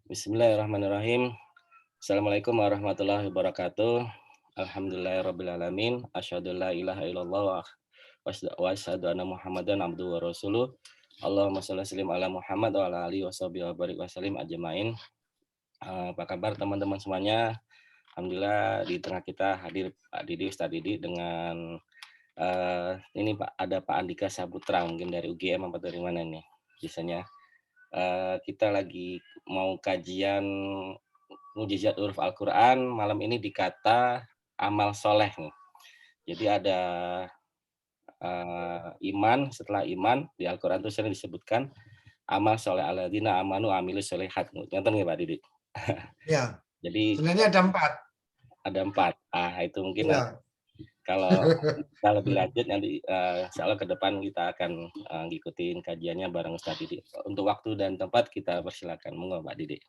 Bismillahirrahmanirrahim. Assalamualaikum warahmatullahi wabarakatuh. Alhamdulillahirrabbilalamin. Asyhadu an la ilaha illallah wa asyhadu anna Muhammadan abduhu wa rasuluh. Allahumma shalli wa sallim ala Muhammad wa ala alihi washabihi wa barik wasallim ajmain. Apa kabar teman-teman semuanya? Alhamdulillah di tengah kita hadir Pak Didi, Ustaz Didi dengan ini Pak, ada Pak Andika Saputra mungkin dari UGM apa dari mana nih? Biasanya kita lagi mau kajian mujizat huruf Al-Quran, malam ini di kata amal soleh nih. Jadi ada iman, setelah iman di Al-Quran itu sering disebutkan amal soleh alladzina amanu amilus solehat. Nonton nggak Pak Didi? Ya, Jadi sebenarnya ada 4. ada 4. Itu mungkin nanti Ya. kalau kita lebih lanjut nanti insya Allah ke depan kita akan ngikutin kajiannya bareng Ustaz Didi. Untuk waktu dan tempat kita persilakan. Monggo Pak Didi.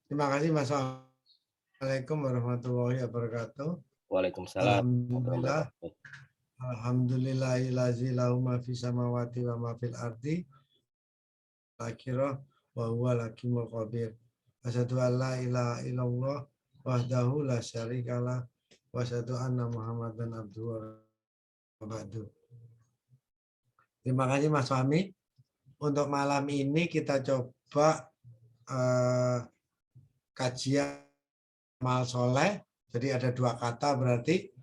Terima kasih Mas. Assalamualaikum warahmatullahi wabarakatuh. Waalaikumsalam. Alhamdulillah. Alhamdulillahillazi lahu ma fis samawati wa ma fil ardi. Akhirah wa huwa lakimul khabir. Asyhadu an la ilaha illallah wahdahu la syarikalah wa asyhadu anna Muhammadan abduhu wa ba'du. Terima kasih Mas Fahmi. Untuk malam ini kita coba kajian amal soleh. Jadi ada 2 kata berarti.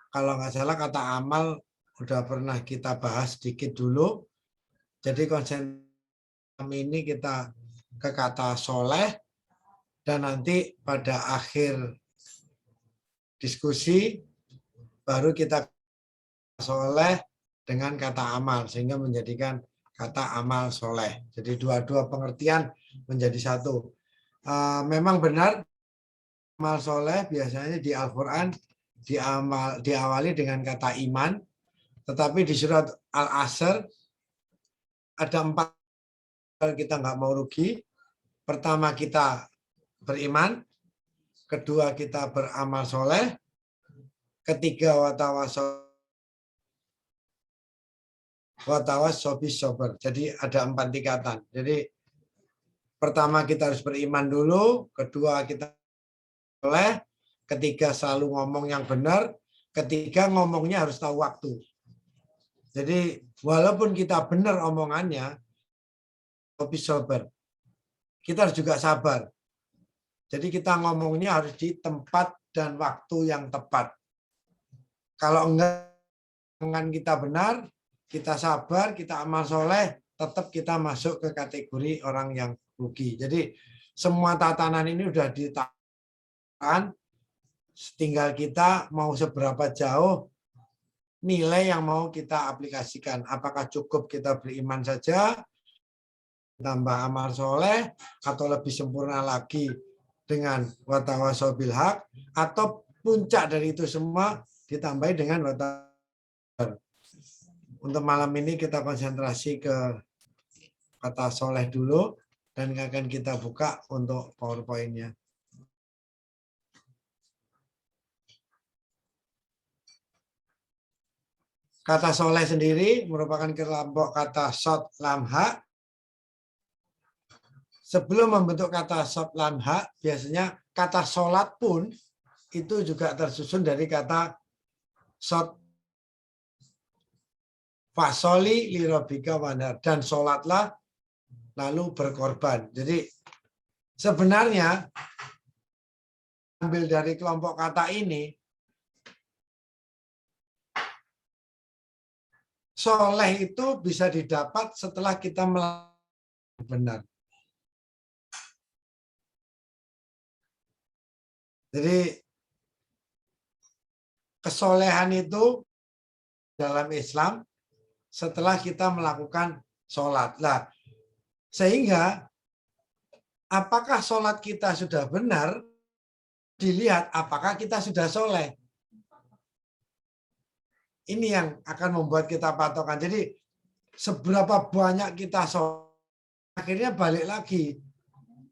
Kalau nggak salah kata amal udah pernah kita bahas sedikit dulu. Jadi konsen ini kita ke kata soleh. Dan nanti pada akhir diskusi baru kita soleh dengan kata amal. Sehingga menjadikan kata amal soleh. Jadi dua-dua pengertian menjadi satu. Memang benar amal soleh biasanya di Al-Quran diawali dengan kata iman, tetapi di surat Al-Asr ada 4 kita nggak mau rugi. Pertama kita beriman, kedua kita beramal soleh, ketiga watawassobis sober. Jadi ada 4 tingkatan. Jadi pertama kita harus beriman dulu, kedua kita soleh, ketiga selalu ngomong yang benar, ketiga ngomongnya harus tahu waktu. Jadi walaupun kita benar omongannya, tapi sober, kita harus juga sabar. Jadi kita ngomongnya harus di tempat dan waktu yang tepat. Kalau enggak omongan kita benar, kita sabar, kita amal soleh, tetap kita masuk ke kategori orang yang rugi. Jadi semua tatanan ini udah ditetapkan. Tinggal kita mau seberapa jauh nilai yang mau kita aplikasikan. Apakah cukup kita beriman saja, tambah amal soleh, atau lebih sempurna lagi dengan watawasau bil haq, atau puncak dari itu semua ditambahi dengan watawasau. Untuk malam ini kita konsentrasi ke kata soleh dulu, dan akan kita buka untuk PowerPoint-nya. Kata soleh sendiri merupakan kelompok kata sod lam ha. Sebelum membentuk kata sod lam ha, biasanya kata solat pun itu juga tersusun dari kata sod. Fasoli lirobika wanar, dan solatlah lalu berkorban. Jadi sebenarnya ambil dari kelompok kata ini, soleh itu bisa didapat setelah kita melakukan benar. Jadi kesolehan itu dalam Islam setelah kita melakukan sholat. Nah, sehingga apakah sholat kita sudah benar, dilihat apakah kita sudah soleh. Ini yang akan membuat kita patokan. Jadi seberapa banyak kita soleh, akhirnya balik lagi.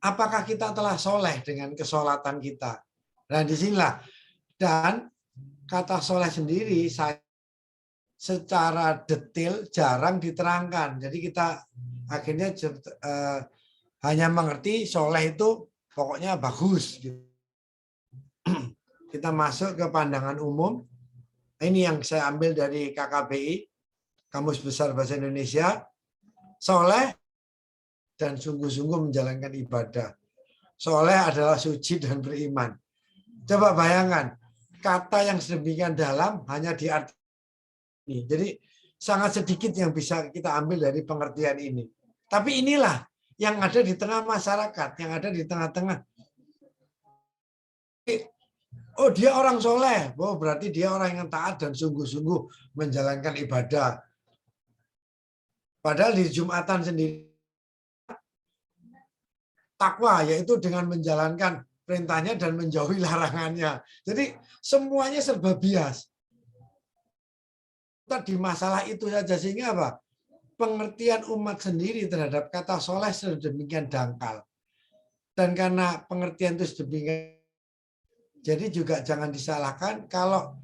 Apakah kita telah soleh dengan kesolatan kita? Nah, disinilah. Dan kata soleh sendiri saya secara detail jarang diterangkan. Jadi kita akhirnya hanya mengerti soleh itu pokoknya bagus. Kita masuk ke pandangan umum. Ini yang saya ambil dari KKBI, Kamus Besar Bahasa Indonesia. Soleh dan sungguh-sungguh menjalankan ibadah. Soleh adalah suci dan beriman. Coba bayangkan, kata yang sedemikian dalam hanya di arti ini. Jadi sangat sedikit yang bisa kita ambil dari pengertian ini. Tapi inilah yang ada di tengah masyarakat, yang ada di tengah-tengah. Oh, dia orang soleh. Oh, berarti dia orang yang taat dan sungguh-sungguh menjalankan ibadah. Padahal di Jumatan sendiri, takwa yaitu dengan menjalankan perintahnya dan menjauhi larangannya. Jadi semuanya serba bias. Di masalah itu saja, sehingga apa? Pengertian umat sendiri terhadap kata soleh sedemikian dangkal. Dan karena pengertian itu sedemikian, jadi juga jangan disalahkan kalau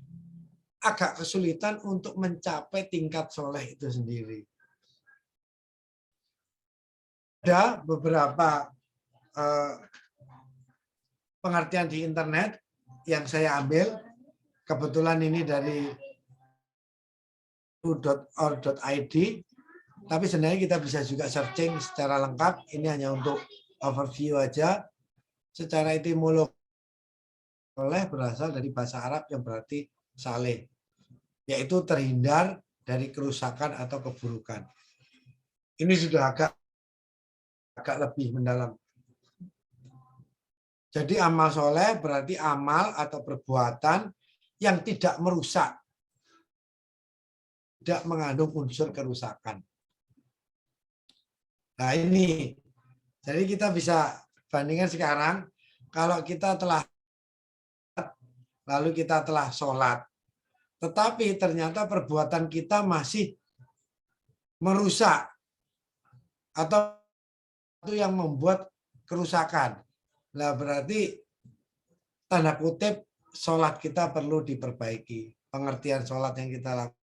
agak kesulitan untuk mencapai tingkat soleh itu sendiri. Ada beberapa pengertian di internet yang saya ambil, kebetulan ini dari .org.id, tapi sebenarnya kita bisa juga searching secara lengkap. Ini hanya untuk overview aja. Secara etimologi, soleh berasal dari bahasa Arab yang berarti saleh, yaitu terhindar dari kerusakan atau keburukan. Ini sudah agak lebih mendalam. Jadi amal soleh berarti amal atau perbuatan yang tidak merusak, tidak mengandung unsur kerusakan. Nah ini, jadi kita bisa bandingkan sekarang, kalau kita telah, lalu kita telah sholat, tetapi ternyata perbuatan kita masih merusak, atau itu yang membuat kerusakan. Nah berarti tanda kutip sholat kita perlu diperbaiki, pengertian sholat yang kita lakukan.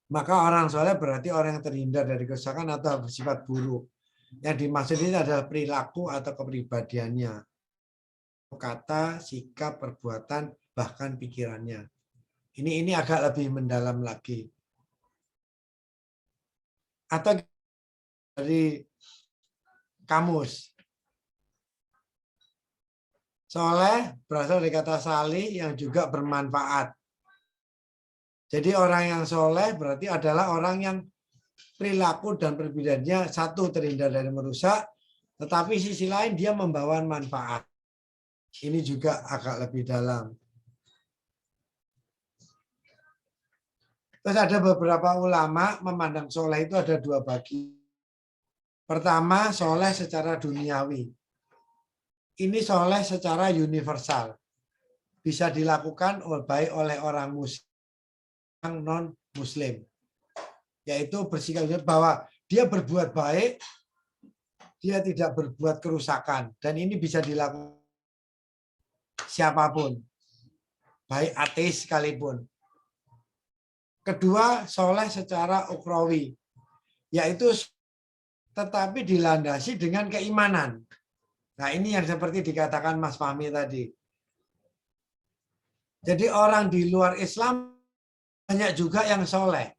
Maka orang soleh berarti orang yang terhindar dari kerusakan atau bersifat buruk. Yang dimaksud ini adalah perilaku atau kepribadiannya, kata, sikap, perbuatan, bahkan pikirannya. Ini agak lebih mendalam lagi. Atau dari kamus. Soleh berasal dari kata salih yang juga bermanfaat. Jadi orang yang soleh berarti adalah orang yang perilaku dan perbedaannya satu terhindar dari merusak, tetapi sisi lain dia membawa manfaat. Ini juga agak lebih dalam. Terus ada beberapa ulama memandang soleh itu ada dua bagi. Pertama, soleh secara duniawi. Ini soleh secara universal. Bisa dilakukan baik oleh orang muslim, non-muslim. Yaitu bersikap bahwa dia berbuat baik, dia tidak berbuat kerusakan. Dan ini bisa dilakukan siapapun. Baik ateis sekalipun. Kedua, soleh secara ukhrawi. Yaitu tetapi dilandasi dengan keimanan. Nah ini yang seperti dikatakan Mas Fahmi tadi. Jadi orang di luar Islam banyak juga yang soleh.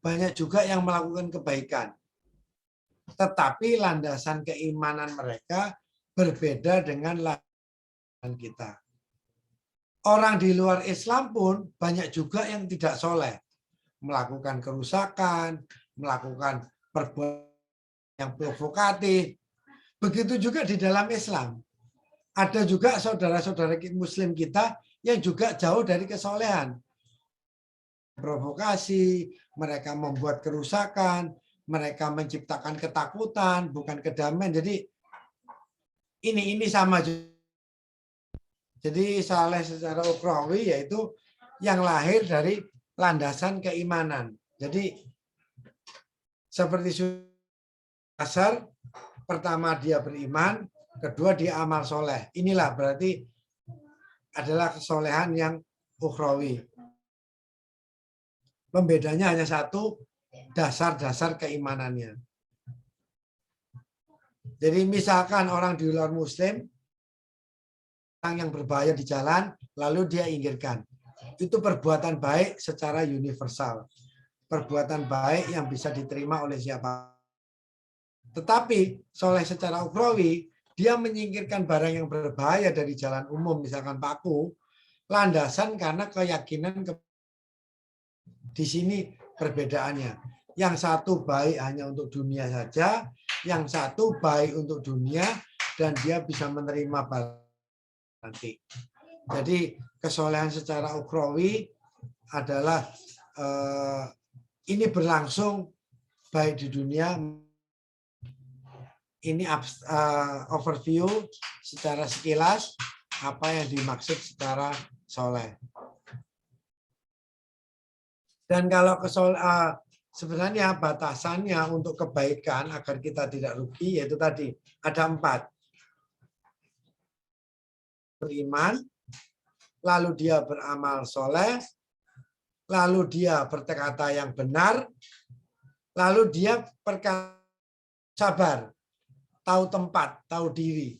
Banyak juga yang melakukan kebaikan. Tetapi landasan keimanan mereka berbeda dengan landasan kita. Orang di luar Islam pun banyak juga yang tidak soleh. Melakukan kerusakan, melakukan perbuatan yang provokatif. Begitu juga di dalam Islam. Ada juga saudara-saudara muslim kita yang juga jauh dari kesolehan. Provokasi, mereka membuat kerusakan, mereka menciptakan ketakutan, bukan kedamaian. Jadi ini sama juga. Jadi saleh secara ukhrawi yaitu yang lahir dari landasan keimanan. Jadi seperti dasar, pertama dia beriman, kedua dia amal soleh. Inilah berarti adalah kesolehan yang ukhrawi. Pembedanya hanya satu, dasar-dasar keimanannya. Jadi misalkan orang di luar muslim, orang yang berbahaya di jalan, lalu dia inggirkan. Itu perbuatan baik secara universal. Perbuatan baik yang bisa diterima oleh siapa. Tetapi soleh secara ukhrawi, dia menyingkirkan barang yang berbahaya dari jalan umum, misalkan paku, landasan karena keyakinan di sini perbedaannya. Yang satu baik hanya untuk dunia saja, yang satu baik untuk dunia dan dia bisa menerima barang nanti. Jadi kesolehan secara ukhrawi adalah ini berlangsung baik di dunia. Ini overview secara sekilas apa yang dimaksud secara soleh. Dan kalau sebenarnya batasannya untuk kebaikan agar kita tidak rugi yaitu tadi ada 4. Beriman, lalu dia beramal soleh, lalu dia berkata yang benar, lalu dia sabar, tahu tempat, tahu diri.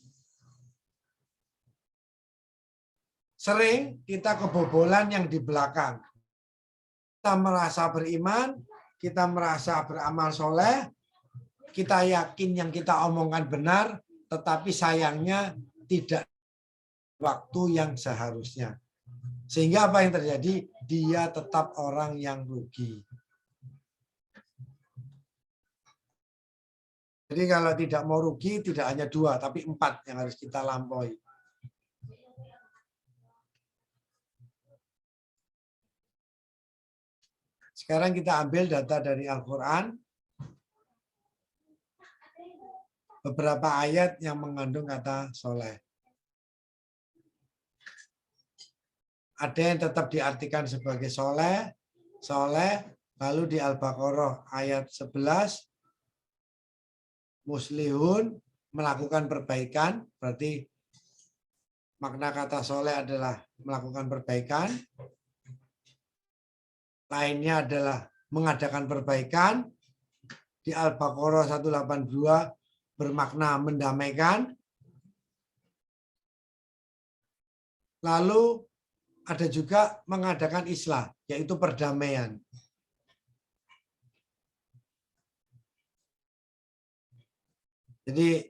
Sering kita kebobolan yang di belakang. Kita merasa beriman, kita merasa beramal soleh, kita yakin yang kita omongkan benar, tetapi sayangnya tidak waktu yang seharusnya. Sehingga apa yang terjadi? Dia tetap orang yang rugi. Jadi kalau tidak mau rugi, tidak hanya 2, tapi 4 yang harus kita lampaui. Sekarang kita ambil data dari Al-Quran. Beberapa ayat yang mengandung kata soleh. Ada yang tetap diartikan sebagai soleh, lalu di Al-Baqarah ayat 11, muslihun, melakukan perbaikan, berarti makna kata soleh adalah melakukan perbaikan. Lainnya adalah mengadakan perbaikan. Di Al-Baqarah 182 bermakna mendamaikan. Lalu ada juga mengadakan islah, yaitu perdamaian. Jadi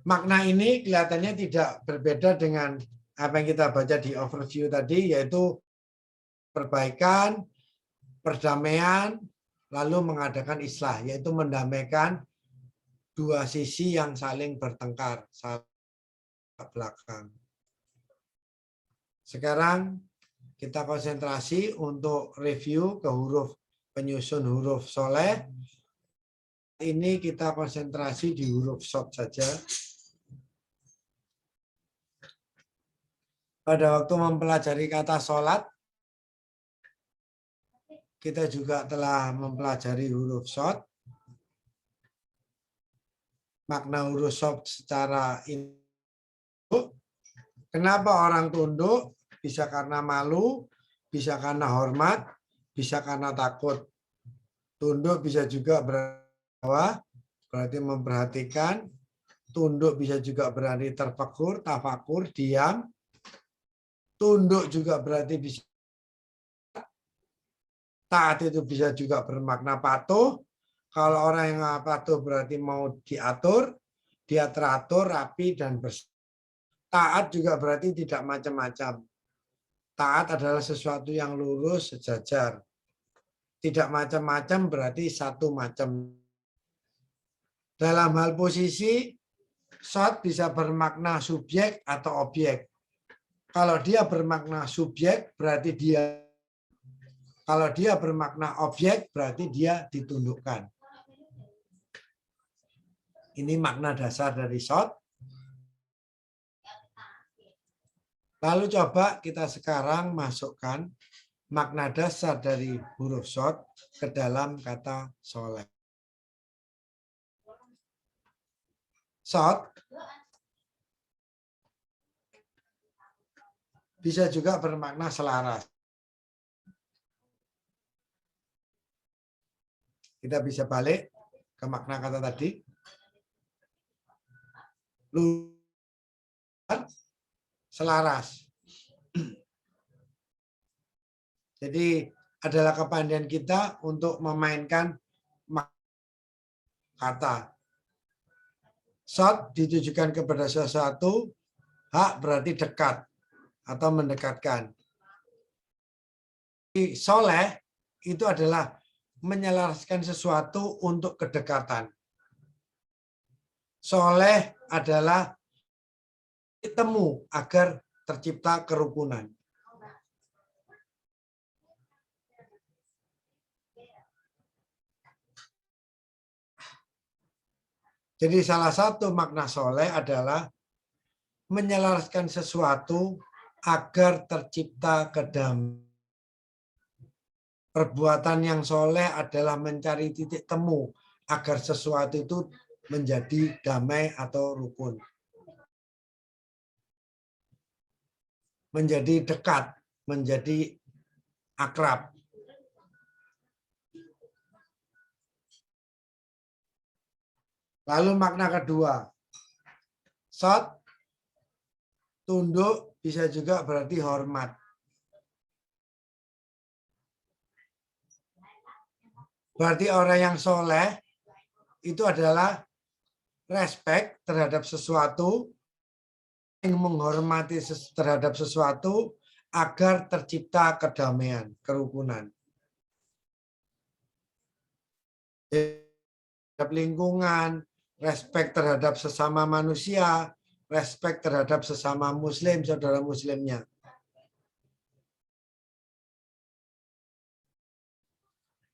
makna ini kelihatannya tidak berbeda dengan apa yang kita baca di overview tadi, yaitu perbaikan, perdamaian, lalu mengadakan islah, yaitu mendamaikan 2 sisi yang saling bertengkar saat belakang. Sekarang kita konsentrasi untuk review ke huruf penyusun huruf soleh. Ini kita konsentrasi di huruf shod saja. Pada waktu mempelajari kata sholat, kita juga telah mempelajari huruf shod. Makna huruf shod secara induk. Kenapa orang tunduk? Bisa karena malu, bisa karena hormat, bisa karena takut. Tunduk bisa juga berarti memperhatikan. Tunduk bisa juga berarti terfakur, tafakur, diam. Tunduk juga berarti bisa taat, itu bisa juga bermakna patuh. Kalau orang yang patuh berarti mau diatur, dia teratur, rapi, dan bersih. Taat juga berarti tidak macam-macam. Taat adalah sesuatu yang lurus, sejajar. Tidak macam-macam berarti satu macam. Dalam hal posisi, shod bisa bermakna subjek atau objek. Kalau dia bermakna subjek, berarti dia. Kalau dia bermakna objek, berarti dia ditundukkan. Ini makna dasar dari shod. Lalu coba kita sekarang masukkan makna dasar dari huruf shod ke dalam kata soleh. Shod bisa juga bermakna selaras. Kita bisa balik ke makna kata tadi. selaras. Jadi adalah kepandaian kita untuk memainkan kata. Sod ditujukan kepada sesuatu, hak berarti dekat atau mendekatkan. Soleh itu adalah menyelaraskan sesuatu untuk kedekatan. Soleh adalah temu agar tercipta kerukunan. Jadi salah satu makna soleh adalah menyelaraskan sesuatu agar tercipta kedamaian. Perbuatan yang soleh adalah mencari titik temu agar sesuatu itu menjadi damai atau rukun. Menjadi dekat, menjadi akrab. Lalu makna kedua, sod, tunduk, bisa juga berarti hormat. Berarti orang yang soleh itu adalah respect terhadap sesuatu, yang menghormati terhadap sesuatu agar tercipta kedamaian, kerukunan. Terhadap lingkungan, respect terhadap sesama manusia, respect terhadap sesama muslim, saudara muslimnya.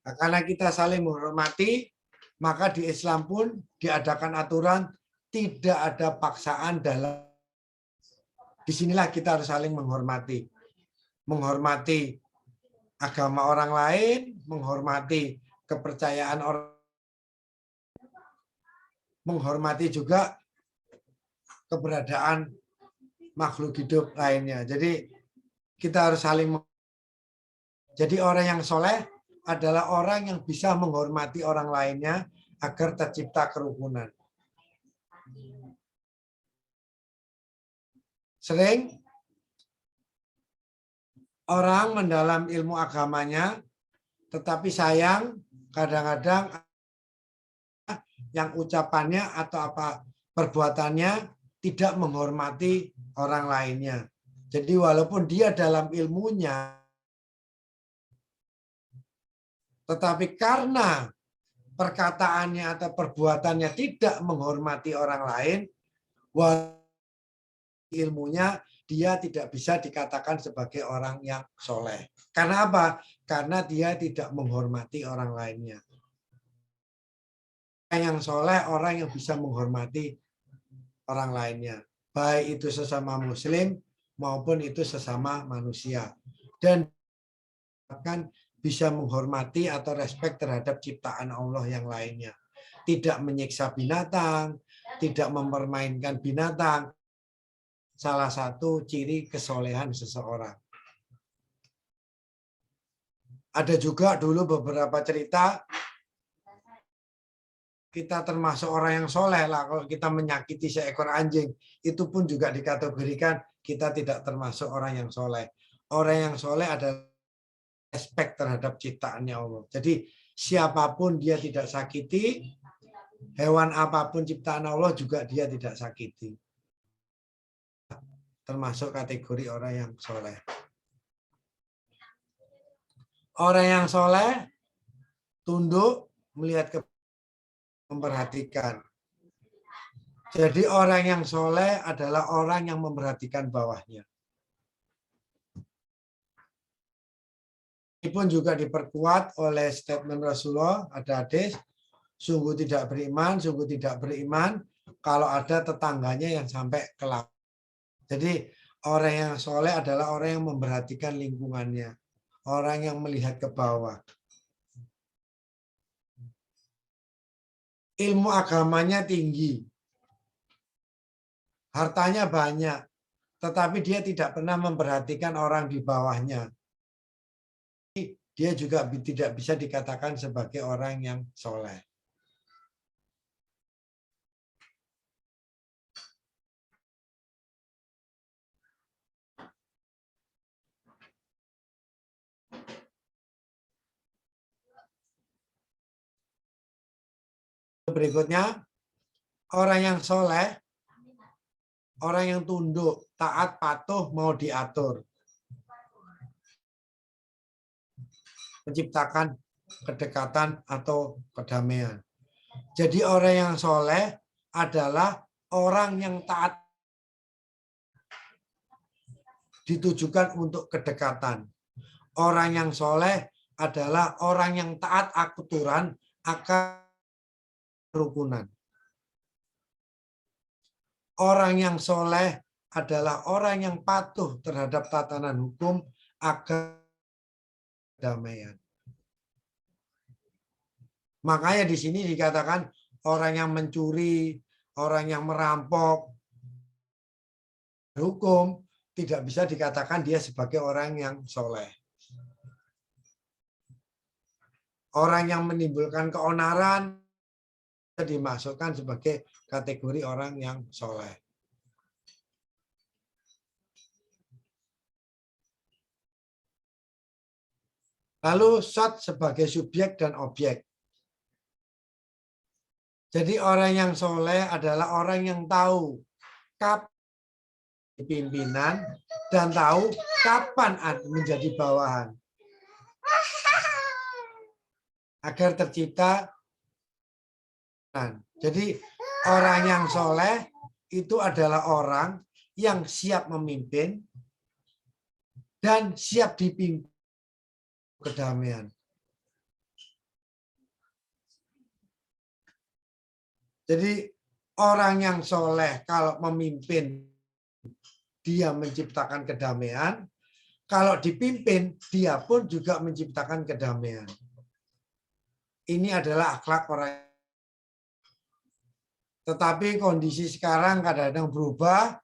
Nah, karena kita saling menghormati, maka di Islam pun diadakan aturan tidak ada paksaan dalam. Disinilah kita harus saling menghormati. Menghormati agama orang lain, menghormati kepercayaan orang, menghormati juga keberadaan makhluk hidup lainnya. Jadi kita harus saling. Jadi orang yang soleh adalah orang yang bisa menghormati orang lainnya agar tercipta kerukunan. Sering orang mendalam ilmu agamanya, tetapi sayang kadang-kadang yang ucapannya atau apa perbuatannya tidak menghormati orang lainnya. Jadi walaupun dia dalam ilmunya, tetapi karena perkataannya atau perbuatannya tidak menghormati orang lain, ilmunya dia tidak bisa dikatakan sebagai orang yang soleh. Karena apa? Karena dia tidak menghormati orang lainnya. Yang soleh orang yang bisa menghormati orang lainnya. Baik itu sesama muslim maupun itu sesama manusia. Dan bahkan bisa menghormati atau respect terhadap ciptaan Allah yang lainnya. Tidak menyiksa binatang, tidak mempermainkan binatang. Salah satu ciri kesolehan seseorang. Ada juga dulu beberapa cerita, kita termasuk orang yang soleh lah. Kalau kita menyakiti seekor anjing, itu pun juga dikategorikan kita tidak termasuk orang yang soleh. Orang yang soleh adalah respect terhadap ciptaannya Allah. Jadi siapapun dia tidak sakiti, hewan apapun ciptaan Allah juga dia tidak sakiti. Termasuk kategori orang yang soleh. Orang yang soleh tunduk, melihat ke, memperhatikan. Jadi orang yang soleh adalah orang yang memperhatikan bawahnya. Ini pun juga diperkuat oleh statement Rasulullah, ada hadis, sungguh tidak beriman kalau ada tetangganya yang sampai kelak. Jadi orang yang soleh adalah orang yang memperhatikan lingkungannya, orang yang melihat ke bawah. Ilmu agamanya tinggi, hartanya banyak, tetapi dia tidak pernah memperhatikan orang di bawahnya. Dia juga tidak bisa dikatakan sebagai orang yang soleh. Berikutnya, orang yang soleh, orang yang tunduk, taat, patuh, mau diatur. Menciptakan kedekatan atau kedamaian. Jadi orang yang soleh adalah orang yang taat, ditujukan untuk kedekatan. Orang yang soleh adalah orang yang taat aturan akan kerukunan. Orang yang soleh adalah orang yang patuh terhadap tatanan hukum agar kedamaian. Makanya di sini dikatakan orang yang mencuri, orang yang merampok, hukum tidak bisa dikatakan dia sebagai orang yang soleh. Orang yang menimbulkan keonaran dimasukkan sebagai kategori orang yang soleh. Lalu sat sebagai subjek dan objek. Jadi orang yang soleh adalah orang yang tahu kapan pimpinan dan tahu kapan menjadi bawahan. Agar tercipta. Jadi orang yang soleh itu adalah orang yang siap memimpin dan siap dipimpin kedamaian. Jadi orang yang soleh kalau memimpin dia menciptakan kedamaian, kalau dipimpin dia pun juga menciptakan kedamaian. Ini adalah akhlak orang. Tetapi kondisi sekarang kadang-kadang berubah.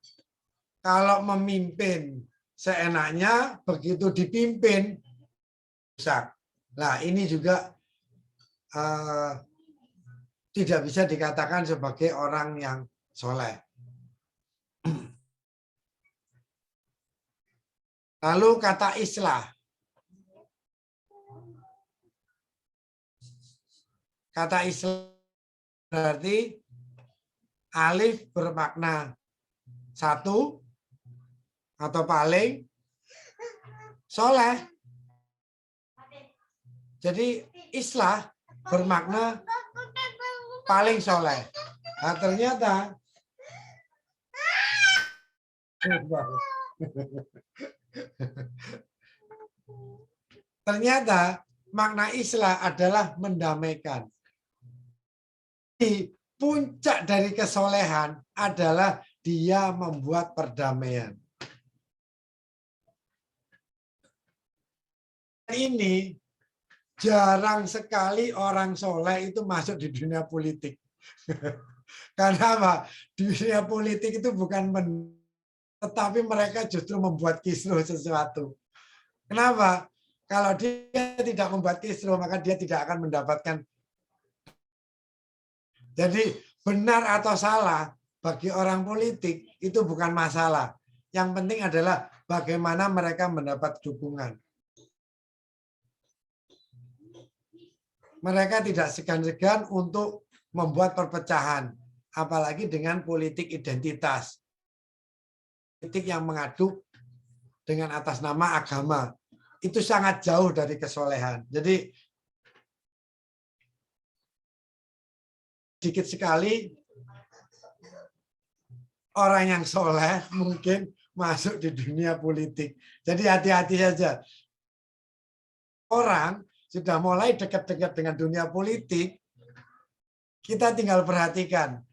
Kalau memimpin seenaknya, begitu dipimpin rusak. Nah, ini juga tidak bisa dikatakan sebagai orang yang soleh. Lalu kata islah. Kata islah berarti alif bermakna satu atau paling, soleh. Jadi islah bermakna paling soleh. Nah, ternyata makna islah adalah mendamaikan. Puncak dari kesolehan adalah dia membuat perdamaian. Ini jarang sekali orang soleh itu masuk di dunia politik. Karena apa? Di dunia politik itu bukan tetapi mereka justru membuat kisruh sesuatu. Kenapa? Kalau dia tidak membuat kisruh, maka dia tidak akan mendapatkan. Jadi benar atau salah bagi orang politik itu bukan masalah. Yang penting adalah bagaimana mereka mendapat dukungan. Mereka tidak segan-segan untuk membuat perpecahan, apalagi dengan politik identitas. Politik yang mengadu dengan atas nama agama. Itu sangat jauh dari kesolehan. Jadi sedikit sekali orang yang soleh mungkin masuk di dunia politik. Jadi hati-hati saja. Orang sudah mulai dekat-dekat dengan dunia politik, kita tinggal perhatikan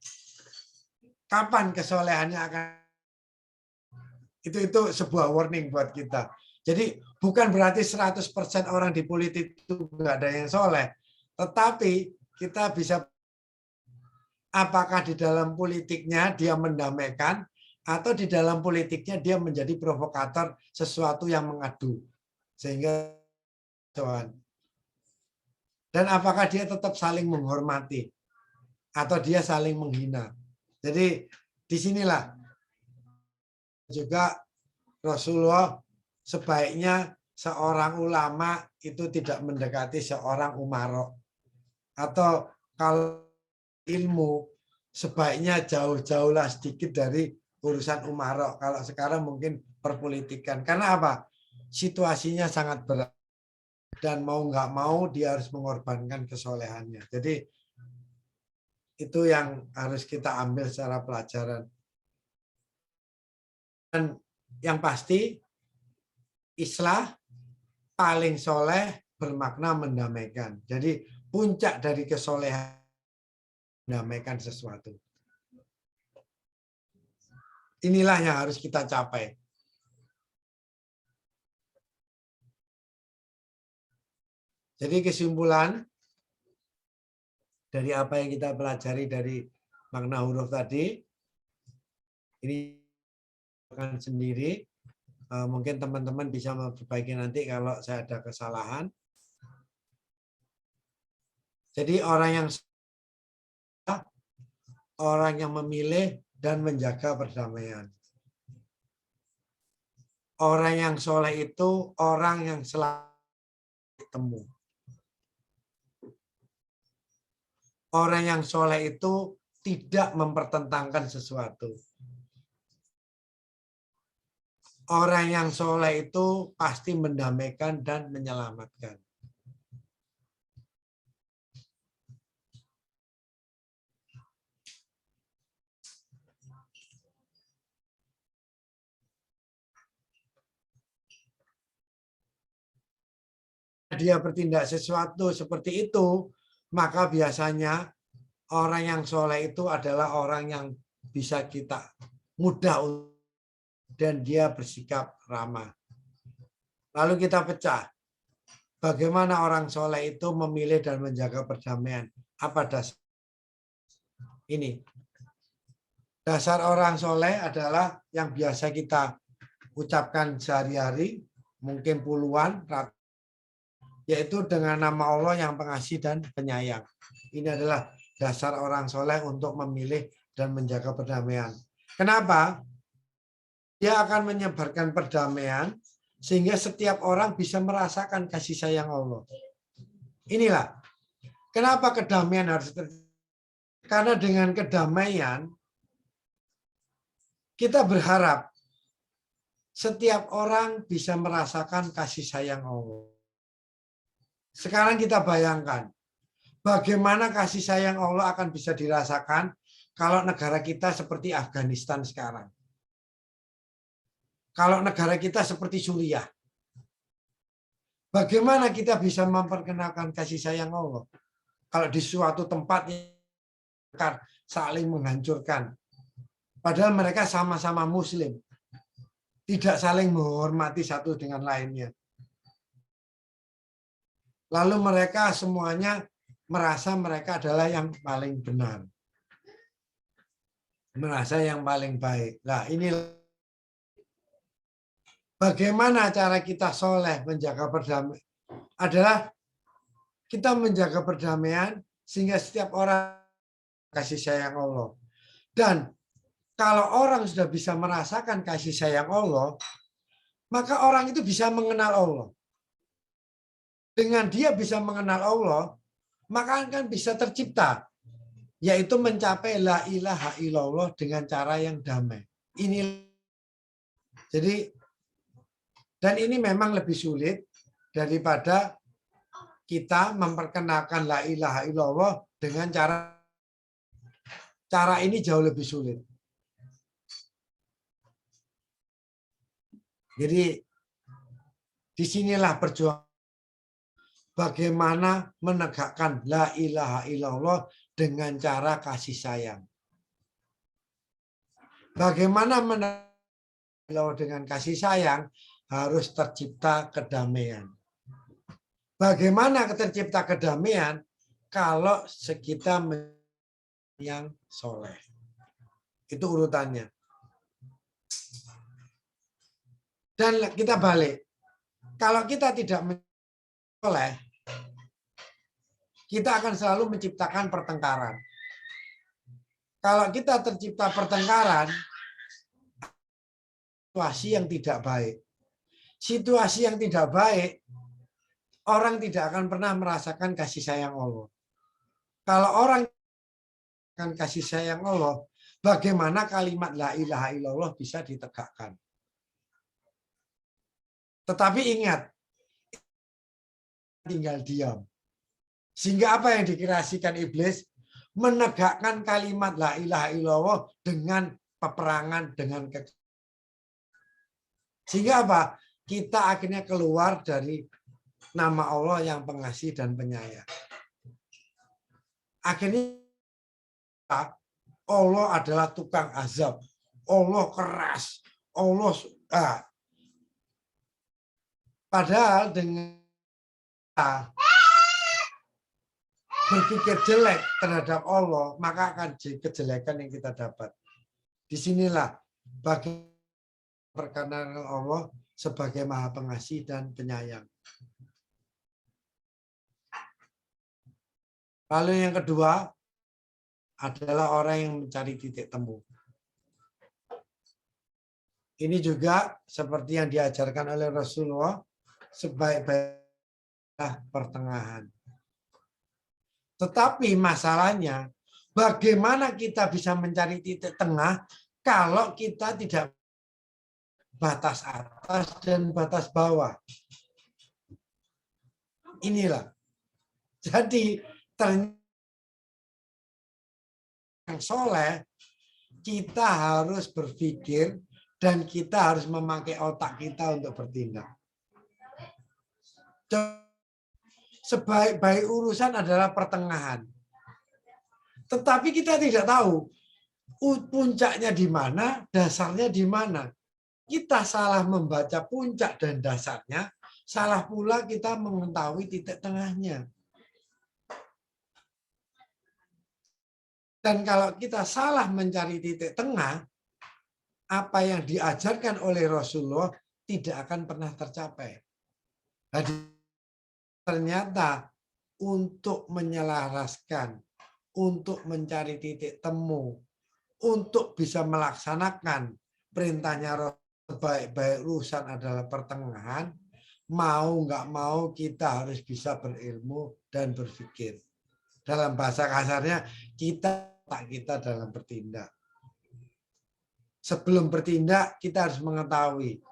kapan kesolehannya akan. Itu sebuah warning buat kita. Jadi bukan berarti 100% orang di politik itu nggak ada yang soleh. Tetapi kita bisa, apakah di dalam politiknya dia mendamaikan atau di dalam politiknya dia menjadi provokator sesuatu yang mengadu. Sehingga dan apakah dia tetap saling menghormati atau dia saling menghina. Jadi disinilah juga Rasulullah sebaiknya seorang ulama itu tidak mendekati seorang umaro. Atau kalau ilmu, sebaiknya jauh-jauhlah sedikit dari urusan umarok. Kalau sekarang mungkin perpolitikan. Karena apa? Situasinya sangat berat. Dan mau nggak mau dia harus mengorbankan kesolehannya. Jadi itu yang harus kita ambil secara pelajaran. Dan yang pasti islah paling soleh bermakna mendamaikan. Jadi puncak dari kesolehan mendamaikan sesuatu. Inilah yang harus kita capai. Jadi kesimpulan dari apa yang kita pelajari dari makna huruf tadi, ini akan sendiri. Mungkin teman-teman bisa memperbaiki nanti kalau saya ada kesalahan. Jadi orang yang memilih dan menjaga perdamaian. Orang yang soleh itu orang yang selalu bertemu. Orang yang soleh itu tidak mempertentangkan sesuatu. Orang yang soleh itu pasti mendamaikan dan menyelamatkan. Dia bertindak sesuatu seperti itu, maka biasanya orang yang soleh itu adalah orang yang bisa kita mudah dan dia bersikap ramah. Lalu kita pecah. Bagaimana orang soleh itu memilih dan menjaga perdamaian? Apa dasar? Ini. Dasar orang soleh adalah yang biasa kita ucapkan sehari-hari, mungkin puluhan, yaitu dengan nama Allah yang pengasih dan penyayang. Ini adalah dasar orang soleh untuk memilih dan menjaga perdamaian. Kenapa? Dia akan menyebarkan perdamaian sehingga setiap orang bisa merasakan kasih sayang Allah. Inilah kenapa kedamaian harus terjadi. Karena dengan kedamaian kita berharap setiap orang bisa merasakan kasih sayang Allah. Sekarang kita bayangkan bagaimana kasih sayang Allah akan bisa dirasakan kalau negara kita seperti Afghanistan sekarang. Kalau negara kita seperti Suriah. Bagaimana kita bisa memperkenalkan kasih sayang Allah? Kalau di suatu tempat yang saling menghancurkan. Padahal mereka sama-sama Muslim. Tidak saling menghormati satu dengan lainnya. Lalu mereka semuanya merasa mereka adalah yang paling benar. Merasa yang paling baik. Nah, ini bagaimana cara kita soleh menjaga perdamaian? Adalah kita menjaga perdamaian sehingga setiap orang kasih sayang Allah. Dan kalau orang sudah bisa merasakan kasih sayang Allah, maka orang itu bisa mengenal Allah. Dengan dia bisa mengenal Allah, maka akan bisa tercipta, yaitu mencapai la ilaha illallah dengan cara yang damai. Ini jadi, dan ini memang lebih sulit daripada kita memperkenalkan la ilaha illallah dengan cara ini jauh lebih sulit. Jadi disinilah perjuangan bagaimana menegakkan la ilaha illallah dengan cara kasih sayang. Bagaimana menegakkan dengan kasih sayang harus tercipta kedamaian. Bagaimana tercipta kedamaian kalau kita yang soleh. Itu urutannya. Dan kita balik. Kalau kita tidak soleh, kita akan selalu menciptakan pertengkaran. Kalau kita tercipta pertengkaran, situasi yang tidak baik. Situasi yang tidak baik, orang tidak akan pernah merasakan kasih sayang Allah. Kalau orang kasih sayang Allah, bagaimana kalimat la ilaha illallah bisa ditegakkan. Tetapi ingat, tinggal diam. Sehingga apa yang dikreasikan iblis? Menegakkan kalimat la ilaha illallah dengan peperangan, dengan sehingga apa? Kita akhirnya keluar dari nama Allah yang pengasih dan penyayang. Akhirnya Allah adalah tukang azab. Allah keras. Allah padahal dengan berpikir jelek terhadap Allah, maka akan kejelekan yang kita dapat. Disinilah bagi perkenanan Allah sebagai Maha Pengasih dan Penyayang. Lalu yang kedua adalah orang yang mencari titik temu. Ini juga seperti yang diajarkan oleh Rasulullah, sebaik-baiknya pertengahan. Tetapi masalahnya, bagaimana kita bisa mencari titik tengah kalau kita tidak batas atas dan batas bawah. Inilah. Jadi yang soleh, kita harus berpikir dan kita harus memakai otak kita untuk bertindak. Sebaik-baik urusan adalah pertengahan. Tetapi kita tidak tahu puncaknya di mana, dasarnya di mana. Kita salah membaca puncak dan dasarnya, salah pula kita mengetahui titik tengahnya. Dan kalau kita salah mencari titik tengah, apa yang diajarkan oleh Rasulullah tidak akan pernah tercapai. Jadi, ternyata untuk menyelaraskan, untuk mencari titik temu, untuk bisa melaksanakan perintahnya Rasulullah, sebaik-baik urusan adalah pertengahan, mau nggak mau kita harus bisa berilmu dan berpikir. Dalam bahasa kasarnya, kita dalam bertindak. Sebelum bertindak, kita harus mengetahui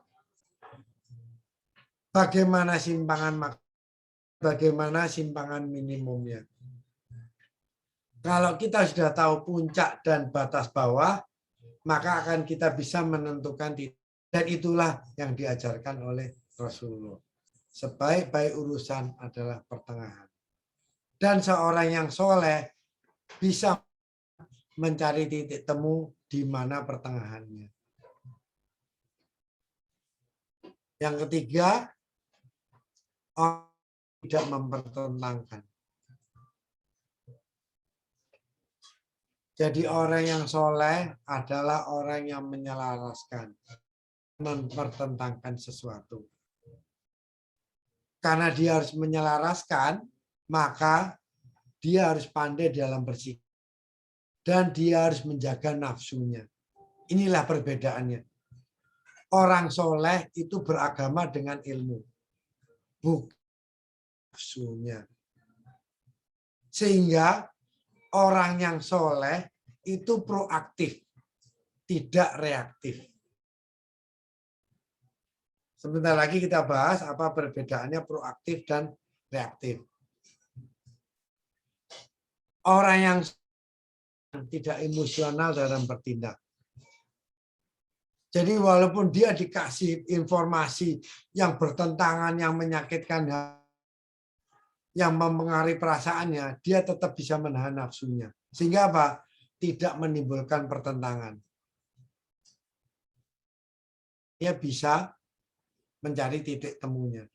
bagaimana simpangan minimumnya. Kalau kita sudah tahu puncak dan batas bawah, maka akan kita bisa menentukan titik. Dan itulah yang diajarkan oleh Rasulullah. Sebaik-baik urusan adalah pertengahan. Dan seorang yang soleh bisa mencari titik temu di mana pertengahannya. Yang ketiga, orang tidak mempertentangkan. Jadi orang yang soleh adalah orang yang menyelaraskan, mempertentangkan sesuatu. Karena dia harus menyelaraskan, maka dia harus pandai dalam bersikap. Dan dia harus menjaga nafsunya. Inilah perbedaannya. Orang soleh itu beragama dengan ilmu. Bukan nafsunya. Sehingga orang yang soleh itu proaktif. Tidak reaktif. Sebentar lagi kita bahas apa perbedaannya proaktif dan reaktif. Orang yang tidak emosional dalam bertindak. Jadi walaupun dia dikasih informasi yang bertentangan, yang menyakitkan, yang mempengaruhi perasaannya, dia tetap bisa menahan nafsunya. Sehingga apa? Tidak menimbulkan pertentangan. Dia bisa mencari titik temunya.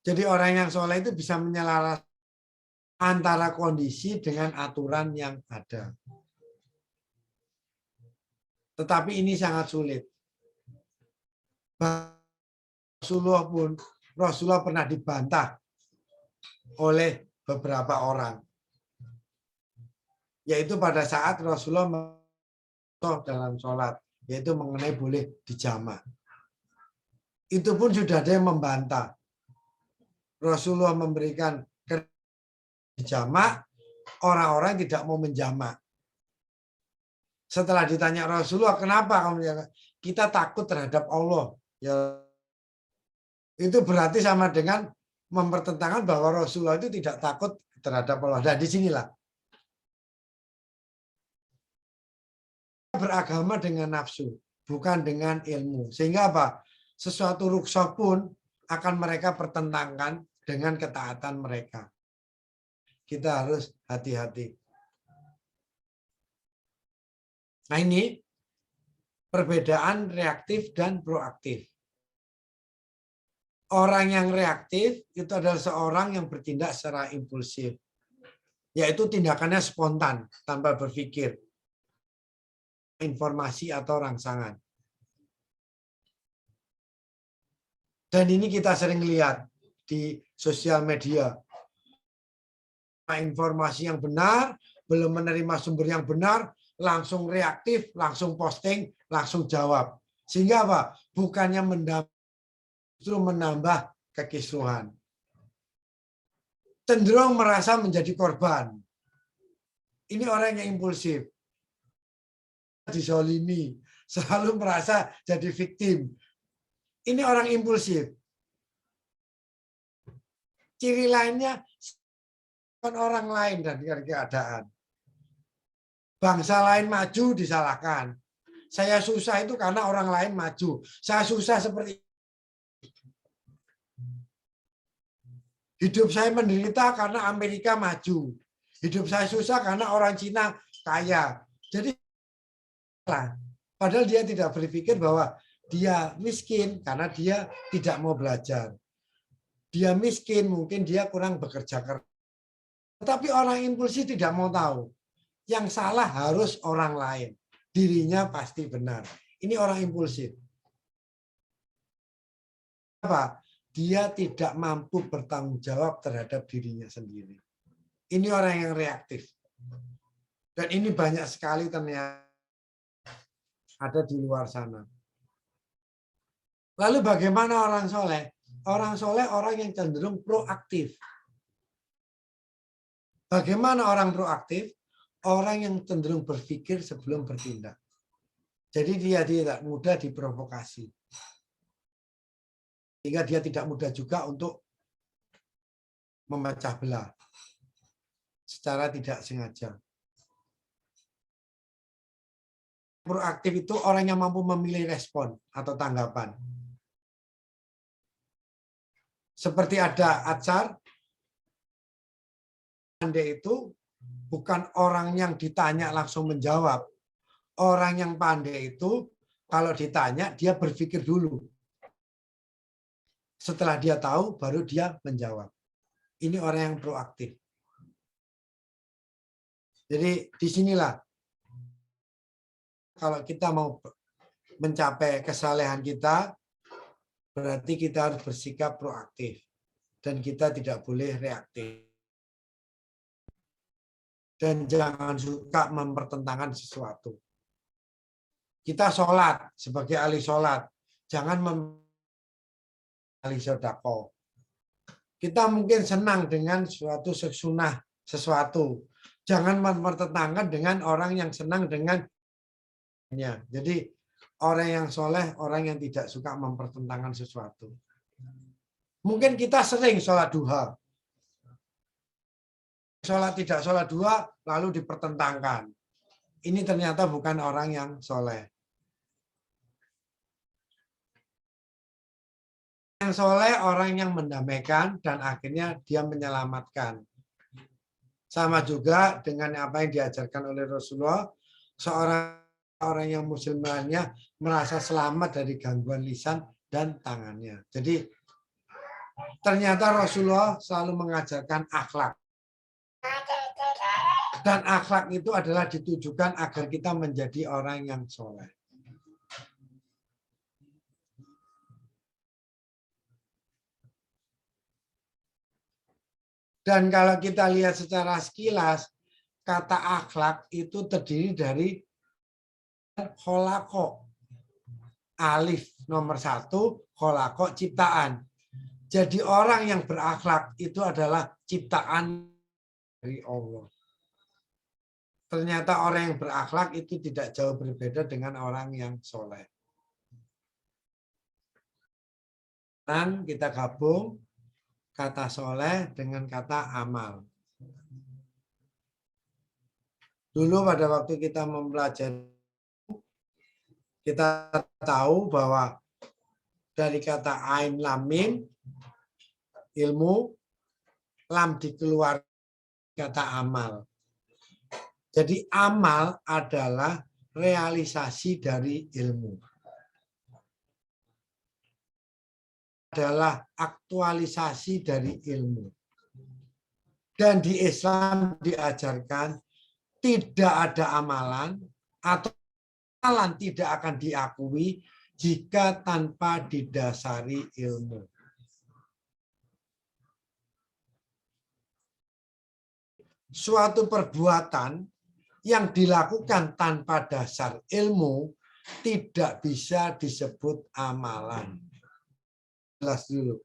Jadi orang yang soleh itu bisa menyelaraskan antara kondisi dengan aturan yang ada. Tetapi ini sangat sulit. Rasulullah pernah dibantah oleh beberapa orang. Yaitu pada saat Rasulullah dalam sholat, yaitu mengenai boleh dijamak. Itu pun sudah ada yang membantah. Rasulullah memberikan Jamak, orang-orang tidak mau menjamak. Setelah ditanya Rasulullah, kenapa kamu menjamak? Kita takut terhadap Allah. Ya, itu berarti sama dengan mempertentangkan bahwa Rasulullah itu tidak takut terhadap Allah. Dan disinilah beragama dengan nafsu, bukan dengan ilmu. Sehingga apa? Sesuatu rukhsah pun akan mereka pertentangkan dengan ketaatan mereka. Kita harus hati-hati. Nah, ini perbedaan reaktif dan proaktif. Orang yang reaktif itu adalah seorang yang bertindak secara impulsif, yaitu tindakannya spontan tanpa berpikir informasi atau rangsangan. Dan ini kita sering lihat di sosial media. Informasi yang benar, belum menerima sumber yang benar, langsung reaktif, langsung posting, langsung jawab. Sehingga apa? Bukannya justru menambah kekisruhan. Cenderung merasa menjadi korban. Ini orang yang impulsif. Dizolimi, selalu merasa jadi victim. Ini orang impulsif. Ciri lainnya orang lain dan keadaan. Bangsa lain maju disalahkan. Saya susah itu karena orang lain maju. Saya susah seperti hidup saya menderita karena Amerika maju. Hidup saya susah karena orang Cina kaya. Jadi padahal dia tidak berpikir bahwa dia miskin karena dia tidak mau belajar. Dia miskin, mungkin dia kurang bekerja keras. Tetapi orang impulsif tidak mau tahu. Yang salah harus orang lain. Dirinya pasti benar. Ini orang impulsif. Apa? Dia tidak mampu bertanggung jawab terhadap dirinya sendiri. Ini orang yang reaktif. Dan ini banyak sekali ternyata ada di luar sana. Lalu bagaimana orang soleh? Orang soleh orang yang cenderung proaktif. Bagaimana orang proaktif? Orang yang cenderung berpikir sebelum bertindak. Jadi dia tidak mudah diprovokasi. Sehingga dia tidak mudah juga untuk memecah belah secara tidak sengaja. Proaktif itu orang yang mampu memilih respon atau tanggapan. Seperti ada acar, pandai itu bukan orang yang ditanya langsung menjawab. Orang yang pandai itu kalau ditanya dia berpikir dulu. Setelah dia tahu baru dia menjawab. Ini orang yang proaktif. Jadi disinilah kalau kita mau mencapai kesalehan kita, berarti kita harus bersikap proaktif. Dan kita tidak boleh reaktif. Dan jangan suka mempertentangkan sesuatu. Kita sholat sebagai ahli sholat. Jangan ahli sodako. Kita mungkin senang dengan suatu sunnah sesuatu. Jangan mempertentangkan dengan orang yang senang dengan. Jadi orang yang soleh, orang yang tidak suka mempertentangkan sesuatu. Mungkin kita sering sholat duha. Sholat tidak sholat duha, lalu dipertentangkan. Ini ternyata bukan orang yang soleh. Yang soleh orang yang mendamaikan dan akhirnya dia menyelamatkan. Sama juga dengan apa yang diajarkan oleh Rasulullah, seorang yang muslim lainnya merasa selamat dari gangguan lisan dan tangannya. Jadi ternyata Rasulullah selalu mengajarkan akhlak. Dan akhlak itu adalah ditujukan agar kita menjadi orang yang soleh. Dan kalau kita lihat secara sekilas, kata akhlak itu terdiri dari kholako. Alif nomor 1, kholako ciptaan. Jadi orang yang berakhlak itu adalah ciptaan dari Allah. Ternyata orang yang berakhlak itu tidak jauh berbeda dengan orang yang soleh. Dan kita gabung kata soleh dengan kata amal. Dulu pada waktu kita mempelajari, kita tahu bahwa dari kata ain lam mim, ilmu, lam dikeluarkan kata amal. Jadi amal adalah realisasi dari ilmu. Adalah aktualisasi dari ilmu. Dan di Islam diajarkan tidak ada amalan atau amalan tidak akan diakui jika tanpa didasari ilmu. Suatu perbuatan yang dilakukan tanpa dasar ilmu tidak bisa disebut amalan. Jelas dulu.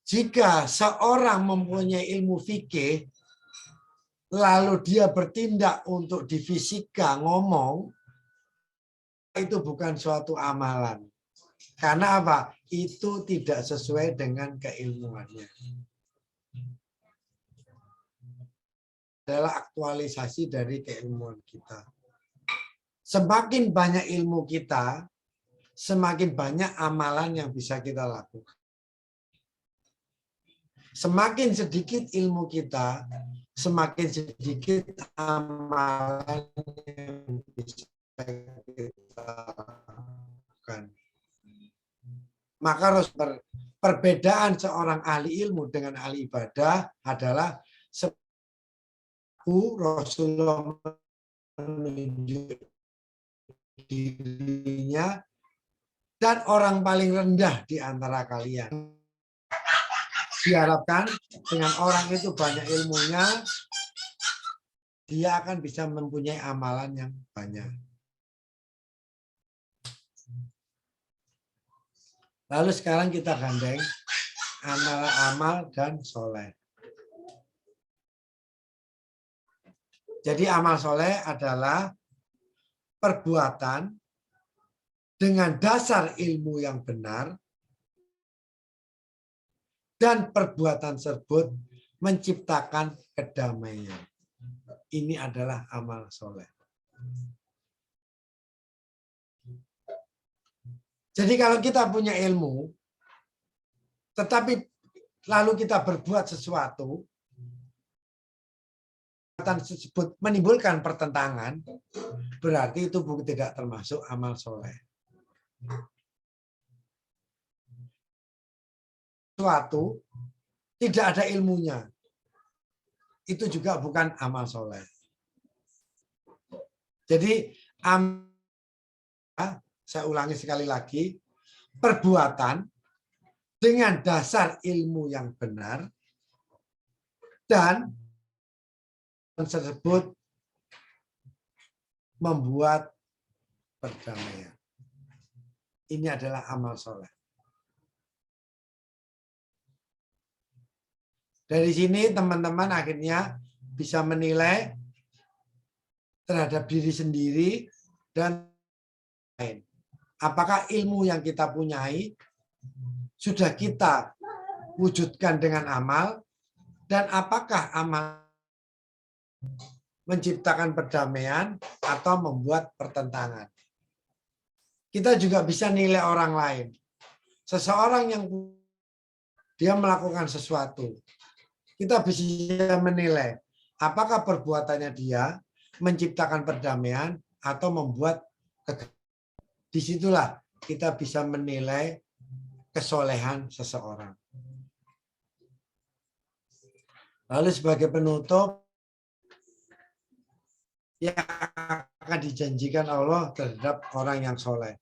Jika seorang mempunyai ilmu fikih, lalu dia bertindak untuk di fisika ngomong, itu bukan suatu amalan. Karena apa? Itu tidak sesuai dengan keilmuannya. Adalah aktualisasi dari keilmuan kita. Semakin banyak ilmu kita, semakin banyak amalan yang bisa kita lakukan. Semakin sedikit ilmu kita, semakin sedikit amalan yang bisa kita lakukan. Maka harus perbedaan seorang ahli ilmu dengan ahli ibadah adalah Rasulullah menunjuk dirinya dan orang paling rendah di antara kalian. Diharapkan dengan orang itu banyak ilmunya, dia akan bisa mempunyai amalan yang banyak. Lalu sekarang kita gandeng antara amal dan soleh. Jadi amal soleh adalah perbuatan dengan dasar ilmu yang benar dan perbuatan tersebut menciptakan kedamaian. Ini adalah amal soleh. Jadi kalau kita punya ilmu, tetapi lalu kita berbuat sesuatu, perbuatan tersebut menimbulkan pertentangan, berarti itu tidak termasuk amal soleh. Sesuatu tidak ada ilmunya, itu juga bukan amal soleh. Jadi saya ulangi sekali lagi, perbuatan dengan dasar ilmu yang benar dan tersebut membuat perdamaian. Ini adalah amal soleh. Dari sini teman-teman akhirnya bisa menilai terhadap diri sendiri dan lain. Apakah ilmu yang kita punyai sudah kita wujudkan dengan amal, dan apakah amal menciptakan perdamaian atau membuat pertentangan. Kita juga bisa nilai orang lain. Seseorang yang dia melakukan sesuatu, kita bisa menilai apakah perbuatannya dia menciptakan perdamaian atau membuat kegagalan. Disitulah kita bisa menilai kesolehan seseorang. Lalu sebagai penutup, yang akan dijanjikan Allah terhadap orang yang soleh.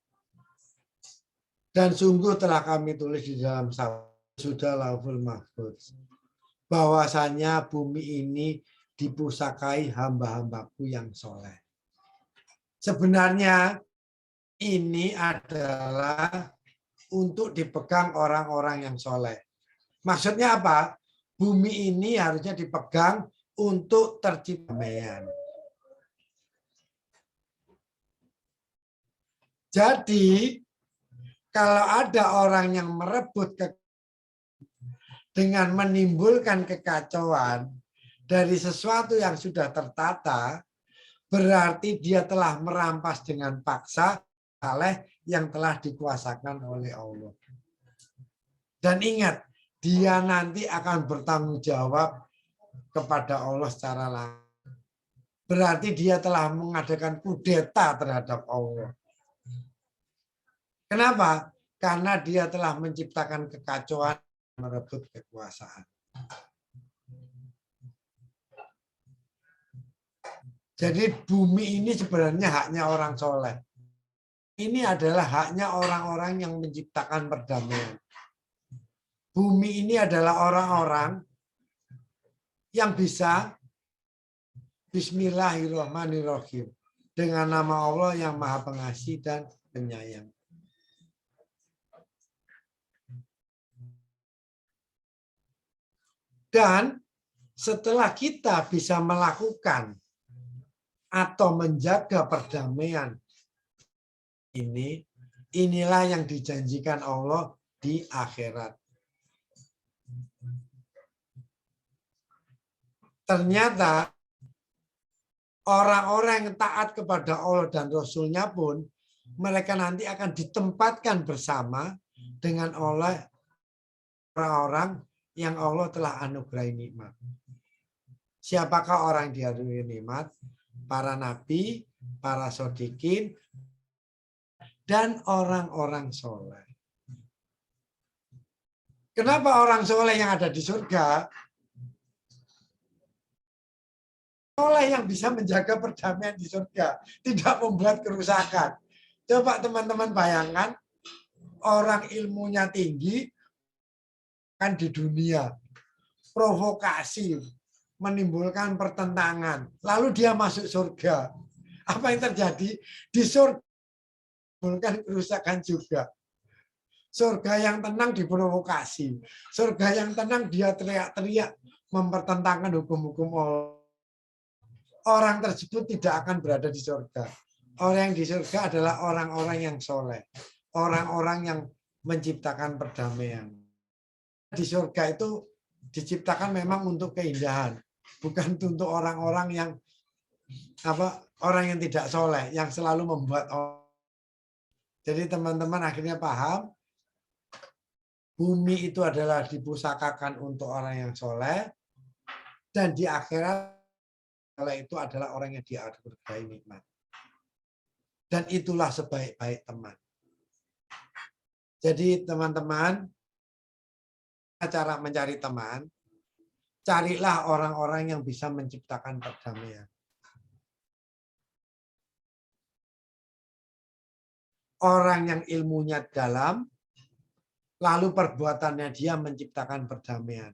Dan sungguh telah kami tulis di dalam sudah Lauhul Mahfuz, bahwasanya bumi ini dipusakai hamba-hambaku yang soleh. Sebenarnya ini adalah untuk dipegang orang-orang yang soleh. Maksudnya apa? Bumi ini harusnya dipegang untuk tercipta damaian. Jadi, kalau ada orang yang merebut dengan menimbulkan kekacauan dari sesuatu yang sudah tertata, berarti dia telah merampas dengan paksa saleh yang telah dikuasakan oleh Allah. Dan ingat, dia nanti akan bertanggung jawab kepada Allah secara langsung. Berarti dia telah mengadakan kudeta terhadap Allah. Kenapa? Karena dia telah menciptakan kekacauan, merebut kekuasaan. Jadi bumi ini sebenarnya haknya orang soleh. Ini adalah haknya orang-orang yang menciptakan perdamaian. Bumi ini adalah orang-orang yang bisa Bismillahirrahmanirrahim. Dengan nama Allah yang Maha Pengasih dan Penyayang. Dan setelah kita bisa melakukan atau menjaga perdamaian ini, inilah yang dijanjikan Allah di akhirat. Ternyata orang-orang yang taat kepada Allah dan Rasul-Nya pun, mereka nanti akan ditempatkan bersama dengan oleh orang-orang yang Allah telah anugerahi nikmat. Siapakah orang yang dianugerahi nikmat? Para nabi, para shodiqin, dan orang-orang soleh. Kenapa orang soleh yang ada di surga? Soleh yang bisa menjaga perdamaian di surga, tidak membuat kerusakan. Coba teman-teman bayangkan, orang ilmunya tinggi kan di dunia, provokasi, menimbulkan pertentangan, lalu dia masuk surga. Apa yang terjadi? Di surga menimbulkan kerusakan juga. Surga yang tenang diprovokasi. Surga yang tenang dia teriak-teriak mempertentangkan hukum-hukum Allah. Orang tersebut tidak akan berada di surga. Orang yang di surga adalah orang-orang yang soleh. Orang-orang yang menciptakan perdamaian. Di surga itu diciptakan memang untuk keindahan. Bukan untuk orang-orang yang orang yang tidak soleh, yang selalu membuat orang. Jadi teman-teman akhirnya paham, bumi itu adalah dipusakakan untuk orang yang soleh, dan di akhirat soleh itu adalah orang yang dianugerahi nikmat. Dan itulah sebaik-baik teman. Jadi teman-teman, cara mencari teman, carilah orang-orang yang bisa menciptakan perdamaian. Orang yang ilmunya dalam, lalu perbuatannya dia menciptakan perdamaian.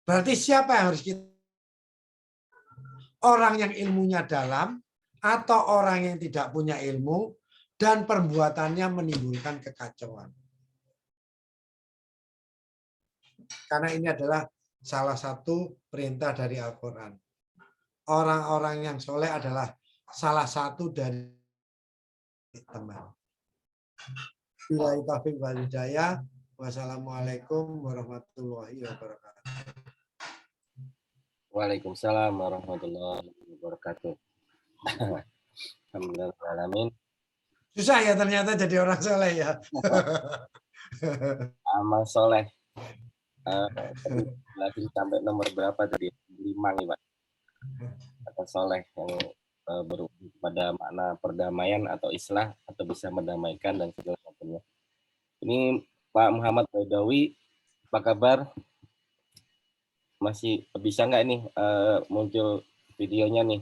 Berarti siapa yang harus kita? Orang yang ilmunya dalam, atau orang yang tidak punya ilmu, dan perbuatannya menimbulkan kekacauan. Karena ini adalah salah satu perintah dari Al-Quran. Orang-orang yang soleh adalah salah satu dari teman. Billahi taufiq wal hidayah. Wassalamualaikum warahmatullahi wabarakatuh. Waalaikumsalam warahmatullahi wabarakatuh. Alhamdulillah. Susah ya ternyata jadi orang soleh ya. Amal soleh. Lagi sampai nomor berapa tadi? 5 nih Pak. Kata soleh yang berujung pada makna perdamaian atau islah atau bisa mendamaikan dan segala macamnya. Ini Pak Muhammad Baidawi, apa kabar? Masih bisa nggak nih muncul videonya nih?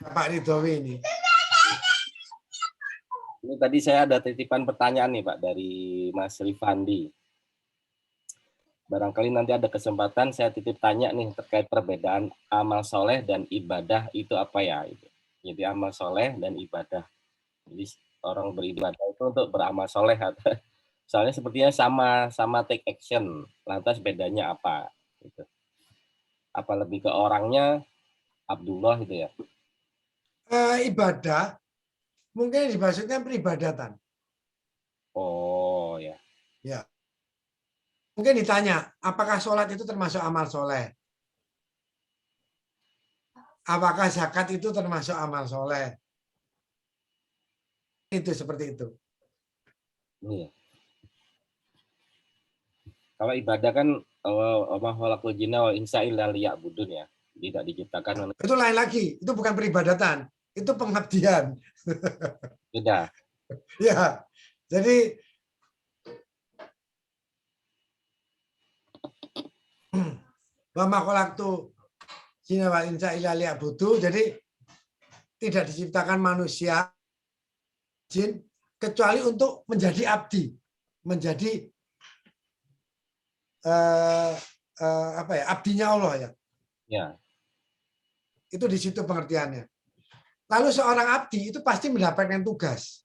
Pak Ridhowi ini. Ini tadi saya ada titipan pertanyaan nih Pak dari Mas Rifandi. Barangkali nanti ada kesempatan saya titip tanya nih terkait perbedaan amal soleh dan ibadah itu apa ya? Jadi amal soleh dan ibadah. Jadi orang beribadah itu untuk beramal soleh? Soalnya sepertinya sama take action, lantas bedanya apa? Gitu. Apa lebih ke orangnya Abdullah gitu ya? Ibadah mungkin dimaksudkan peribadatan. Oh ya, Ya, mungkin ditanya, apakah sholat itu termasuk amal soleh? Apakah zakat itu termasuk amal soleh? Itu seperti itu. iya. Kalau ibadah kan wa khalaqul jinna wal insa illa liya'budun ya. Tidak diciptakan Itu lain lagi, itu bukan peribadatan, itu pengabdian. beda. Ya, jadi wa ma khalaqtu jinna wal insa illa liya'budun. Jadi tidak diciptakan manusia jin kecuali untuk menjadi abdi, menjadi apa ya, abdinya Allah ya. Ya, Itu di situ pengertiannya. Lalu seorang abdi itu pasti mendapatkan tugas.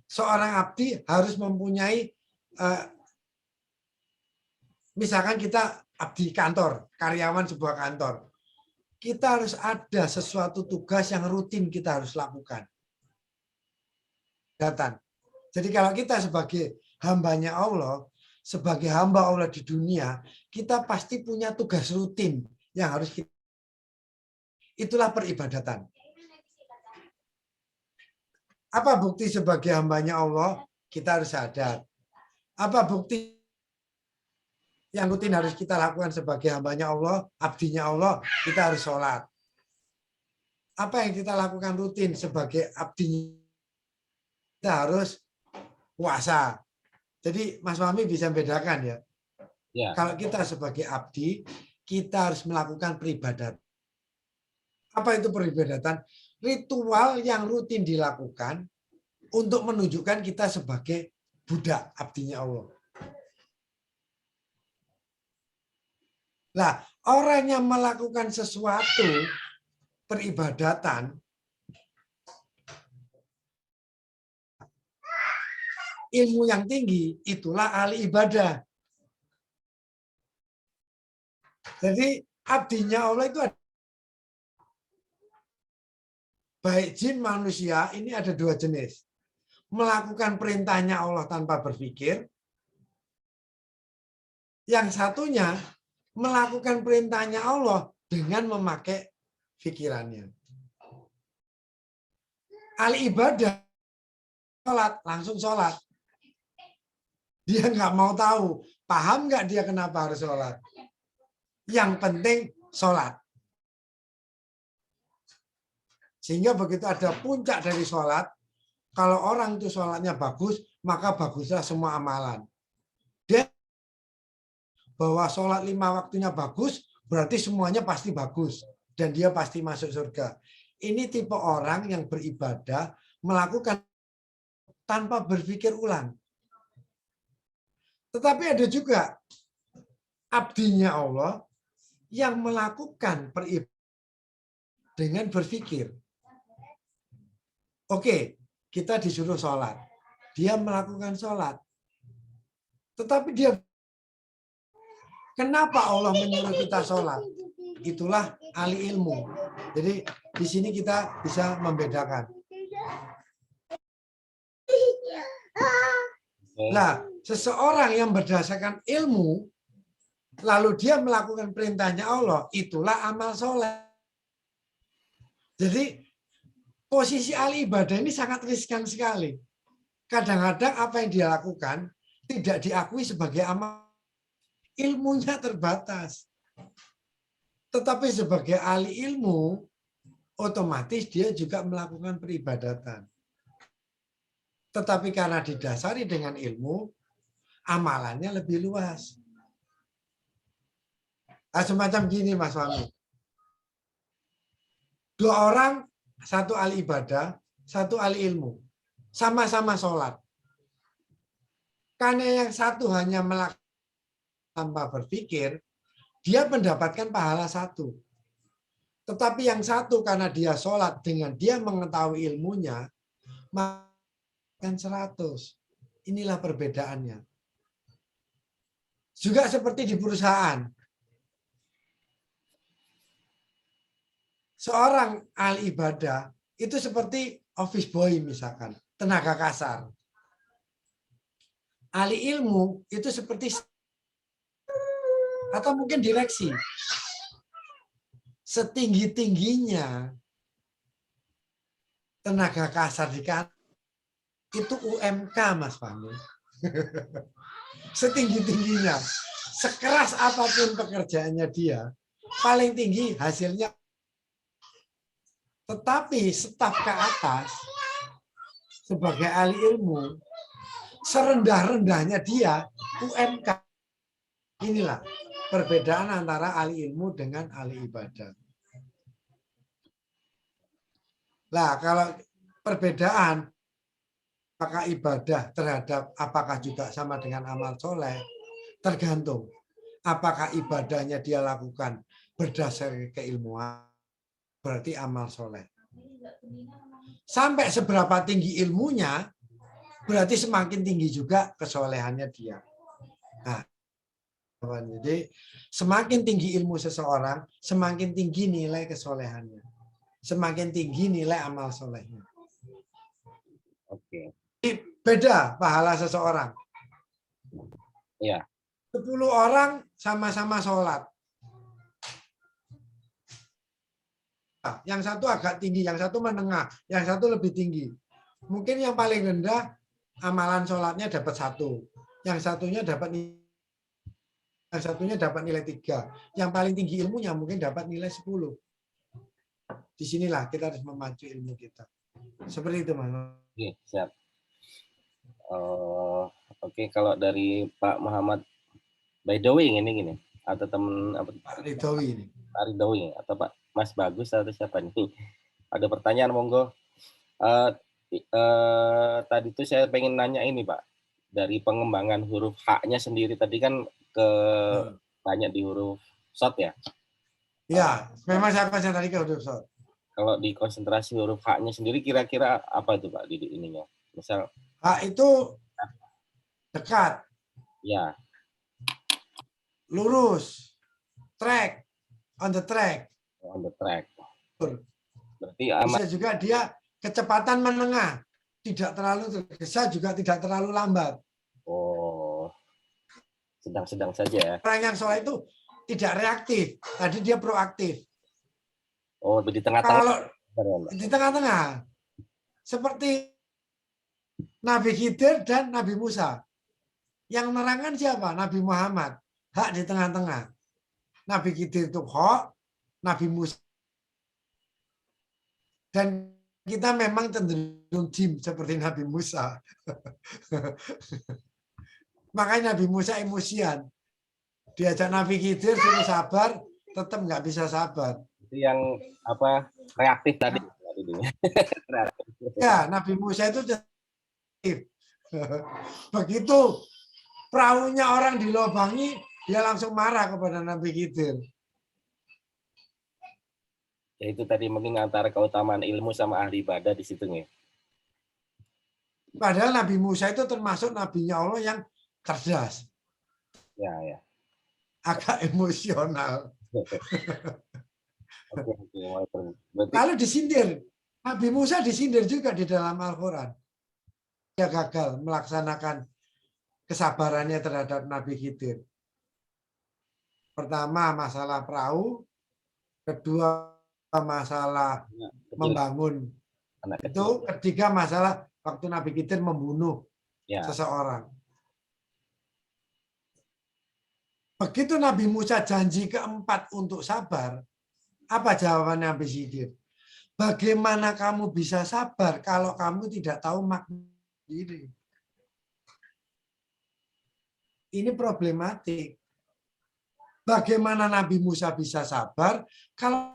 Seorang abdi harus mempunyai, misalkan kita abdi kantor, karyawan sebuah kantor. Kita harus ada sesuatu tugas yang rutin kita harus lakukan. Jadi kalau kita sebagai hambanya Allah, sebagai hamba Allah di dunia, kita pasti punya tugas rutin yang harus kita. Itulah peribadatan. Apa bukti sebagai hambanya Allah? Kita harus sadar. Apa bukti yang rutin harus kita lakukan sebagai hambanya Allah, abdinya Allah? Kita harus sholat. Apa yang kita lakukan rutin sebagai abdinya? Kita harus puasa. Jadi Mas Fahmi bisa bedakan ya. ya, Kalau kita sebagai abdi, kita harus melakukan peribadatan. Apa itu peribadatan? Ritual yang rutin dilakukan untuk menunjukkan kita sebagai budak abdinya Allah. Nah, orang yang melakukan sesuatu peribadatan, ilmu yang tinggi, itulah ahli ibadah. Jadi abdinya Allah itu ada, baik jin manusia, ini ada dua jenis. Melakukan perintahnya Allah tanpa berpikir. Yang satunya melakukan perintahnya Allah dengan memakai pikirannya. Ahli ibadah, sholat, langsung sholat. Dia nggak mau tahu, paham nggak dia kenapa harus sholat. Yang penting sholat. Sehingga begitu ada puncak dari sholat, kalau orang itu sholatnya bagus, maka baguslah semua amalan. Dia bahwa sholat 5 waktunya bagus, berarti semuanya pasti bagus. Dan dia pasti masuk surga. Ini tipe orang yang beribadah, melakukan tanpa berpikir ulang. Tetapi ada juga abdinya Allah yang melakukan peribadatan dengan berpikir. Oke, kita disuruh sholat. Dia melakukan sholat. Tetapi dia, kenapa Allah menyuruh kita sholat? Itulah ahli ilmu. Jadi di sini kita bisa membedakan. Nah, seseorang yang berdasarkan ilmu, lalu dia melakukan perintahnya Allah, itulah amal soleh. Jadi posisi ahli ibadah ini sangat riskan sekali. Kadang-kadang apa yang dia lakukan tidak diakui sebagai amal. Ilmunya terbatas. Tetapi sebagai ahli ilmu, otomatis dia juga melakukan peribadatan. Tetapi karena didasari dengan ilmu, amalannya lebih luas. Nah, semacam gini Mas Fahmi. 2 orang, satu ahli ibadah, satu ahli ilmu. Sama-sama sholat. Karena yang satu hanya melakukan tanpa berpikir, dia mendapatkan pahala 1. Tetapi yang satu karena dia sholat dengan dia mengetahui ilmunya, kan 100. Inilah perbedaannya. Juga seperti di perusahaan. Seorang ahli ibadah itu seperti office boy misalkan, tenaga kasar. Ahli ilmu itu seperti atau mungkin direksi. Setinggi-tingginya tenaga kasar di kantor itu UMK, Mas Fahmi. Setinggi-tingginya. Sekeras apapun pekerjaannya dia, paling tinggi hasilnya. Tetapi staf ke atas, sebagai ahli ilmu, serendah-rendahnya dia UMK. Inilah perbedaan antara ahli ilmu dengan ahli ibadah. Nah, kalau perbedaan apakah ibadah terhadap apakah juga sama dengan amal soleh, tergantung. Apakah ibadahnya dia lakukan berdasar keilmuan, berarti amal soleh. Sampai seberapa tinggi ilmunya, berarti semakin tinggi juga kesolehannya dia. Nah, jadi semakin tinggi ilmu seseorang, semakin tinggi nilai kesolehannya. Semakin tinggi nilai amal solehnya. Oke. Beda pahala seseorang. Iya. 10 orang sama-sama sholat. Yang satu agak tinggi, yang satu menengah, yang satu lebih tinggi. Mungkin yang paling rendah amalan sholatnya dapat 1. Yang satunya dapat nilai 3. Yang paling tinggi ilmunya mungkin dapat nilai 10. Disinilah kita harus memacu ilmu kita. Seperti itu, Mas. Oke, siap. Oke, kalau dari Pak Muhammad Baidowi ini gini, atau teman apa? Pak Ridhowi ini. Pak Ridhowi atau Pak Mas Bagus atau siapa nih? Ada pertanyaan, monggo. Tadi tuh saya pengen nanya ini, Pak. Dari pengembangan huruf H-nya sendiri tadi kan ke banyak di huruf short ya. Ya, memang saya tadi ke huruf short. Kalau di konsentrasi huruf H-nya sendiri kira-kira apa itu, Pak, di ininya? Misal H itu dekat. Ya. Lurus. Track. On the track. On the track. Berarti bisa juga dia kecepatan menengah. Tidak terlalu tergesa, juga tidak terlalu lambat. Oh. Sedang-sedang saja ya. Orang yang soleh itu tidak reaktif. Tadi dia proaktif. Oh, di tengah-tengah. Kalau di tengah-tengah. Seperti Nabi Khidir dan Nabi Musa. Yang menerangkan siapa? Nabi Muhammad. Hak di tengah-tengah. Nabi Khidir itu hak, Nabi Musa. Dan kita memang cenderung jim seperti Nabi Musa. Makanya Nabi Musa emosian. Diajak Nabi Khidir suruh sabar, tetap nggak bisa sabar. Itu yang apa reaktif tadi. Ya, Nabi Musa itu reaktif. Begitu perahunya orang dilobangi, dia langsung marah kepada Nabi Khidir. Ya, itu tadi mungkin antara keutamaan ilmu sama ahli ibadah di situ nih. Padahal Nabi Musa itu termasuk nabinya Allah yang cerdas. Ya, ya. Agak emosional. Berarti... Lalu disindir. Nabi Musa disindir juga di dalam Al-Quran. Dia gagal melaksanakan kesabarannya terhadap Nabi Khidir. Pertama masalah perahu, kedua masalah membangun. Itu ketiga masalah waktu Nabi Khidir membunuh seseorang. Begitu Nabi Musa janji keempat untuk sabar, apa jawaban Nabi Khidir? Bagaimana kamu bisa sabar kalau kamu tidak tahu makna diri? Ini problematik. Bagaimana Nabi Musa bisa sabar kalau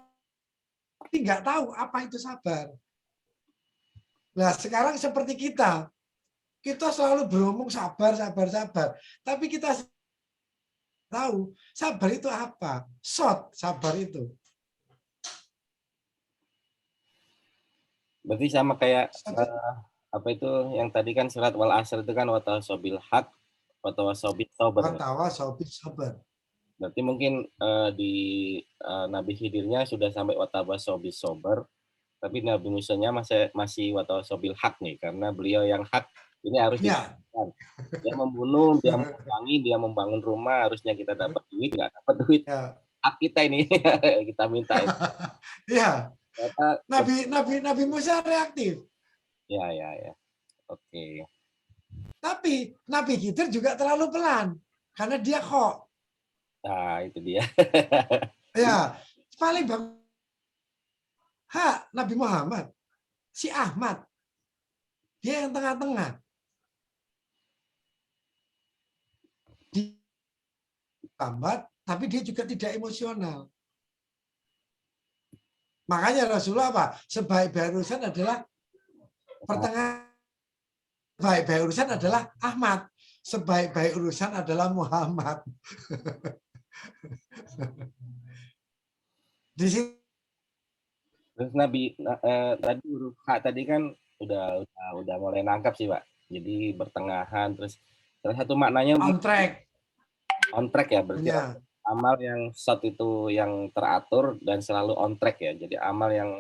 nggak tahu apa itu sabar? Nah, sekarang seperti kita selalu beromong sabar, sabar, sabar. Tapi kita tahu sabar itu apa? Short sabar itu. Berarti sama kayak apa itu yang tadi kan surat wal asr itu kan watawasobil haq, watawasobit sober. Watawa sobit sabar. Berarti mungkin di Nabi Khidirnya sudah sampai watawasobit sober, tapi Nabi Musanya masih masih watawasobil haq nih, karena beliau yang hak ini harus Ya. dilakukan. Dia membunuh, dia mengurangi, dia membangun rumah, harusnya kita dapat duit, nggak dapat duit. Ya. Hak kita ini kita minta itu. Ya. Ternyata, Nabi Musa reaktif. ya ya ya, oke. Tapi Nabi Khidir juga terlalu pelan. Karena dia kok. Nah itu dia. Ya. Paling bang. Nabi Muhammad. Si Ahmad. Dia yang tengah-tengah. Dia lambat, tapi dia juga tidak emosional. Makanya Rasulullah apa? Sebaik-baik urusan adalah pertengahan. Sebaik-baik urusan adalah Ahmad. Sebaik-baik urusan adalah Muhammad. Di sini Terus tadi huruf H tadi kan udah mulai nangkap sih Pak. Jadi bertengahan, terus salah satu maknanya on track. On track ya, berarti Ya. amal yang shot itu yang teratur dan selalu on track ya. Jadi amal yang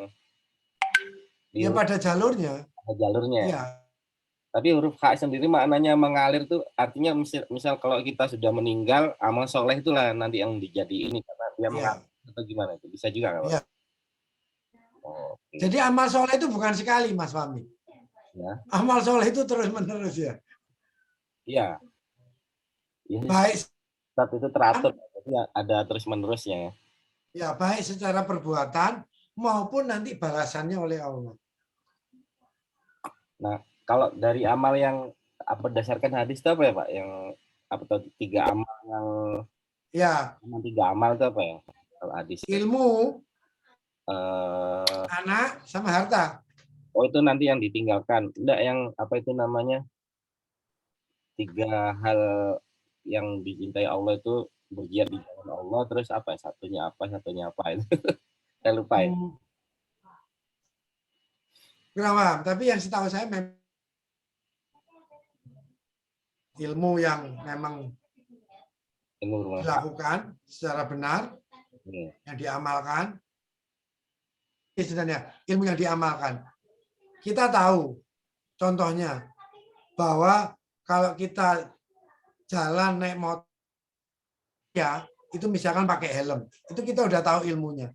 Ya pada jalurnya. jalurnya. Ya. Tapi huruf H sendiri maknanya mengalir tuh artinya misal kalau kita sudah meninggal, amal soleh itulah nanti yang dijadi ini karena dia mengalir atau gimana itu bisa juga nggak Pak? Ya. Oh, okay. Jadi amal soleh itu bukan sekali Mas Fahmi. Ya. Amal soleh itu terus menerus ya. Iya. Ya, Baik. Tapi itu teratur, ya, ada terus menerusnya. Ya baik secara perbuatan maupun nanti balasannya oleh Allah. Nah, kalau dari amal yang berdasarkan hadis itu apa ya Pak? Yang apa tuh 3 amal yang Ya. 3 amal itu apa ya? Kalau hadis ilmu, anak, sama harta. Oh itu nanti yang ditinggalkan. Enggak yang apa itu namanya? 3 hal yang dicintai Allah itu berjihad di jalan Allah, terus apa? Satunya apa itu. Saya lupa ya. Kenapa? Tapi yang setahu saya memang ilmu yang memang dilakukan secara benar, yang diamalkan, istilahnya ilmu yang diamalkan. Kita tahu, contohnya, bahwa kalau kita jalan naik motor, ya itu misalkan pakai helm, itu kita udah tahu ilmunya.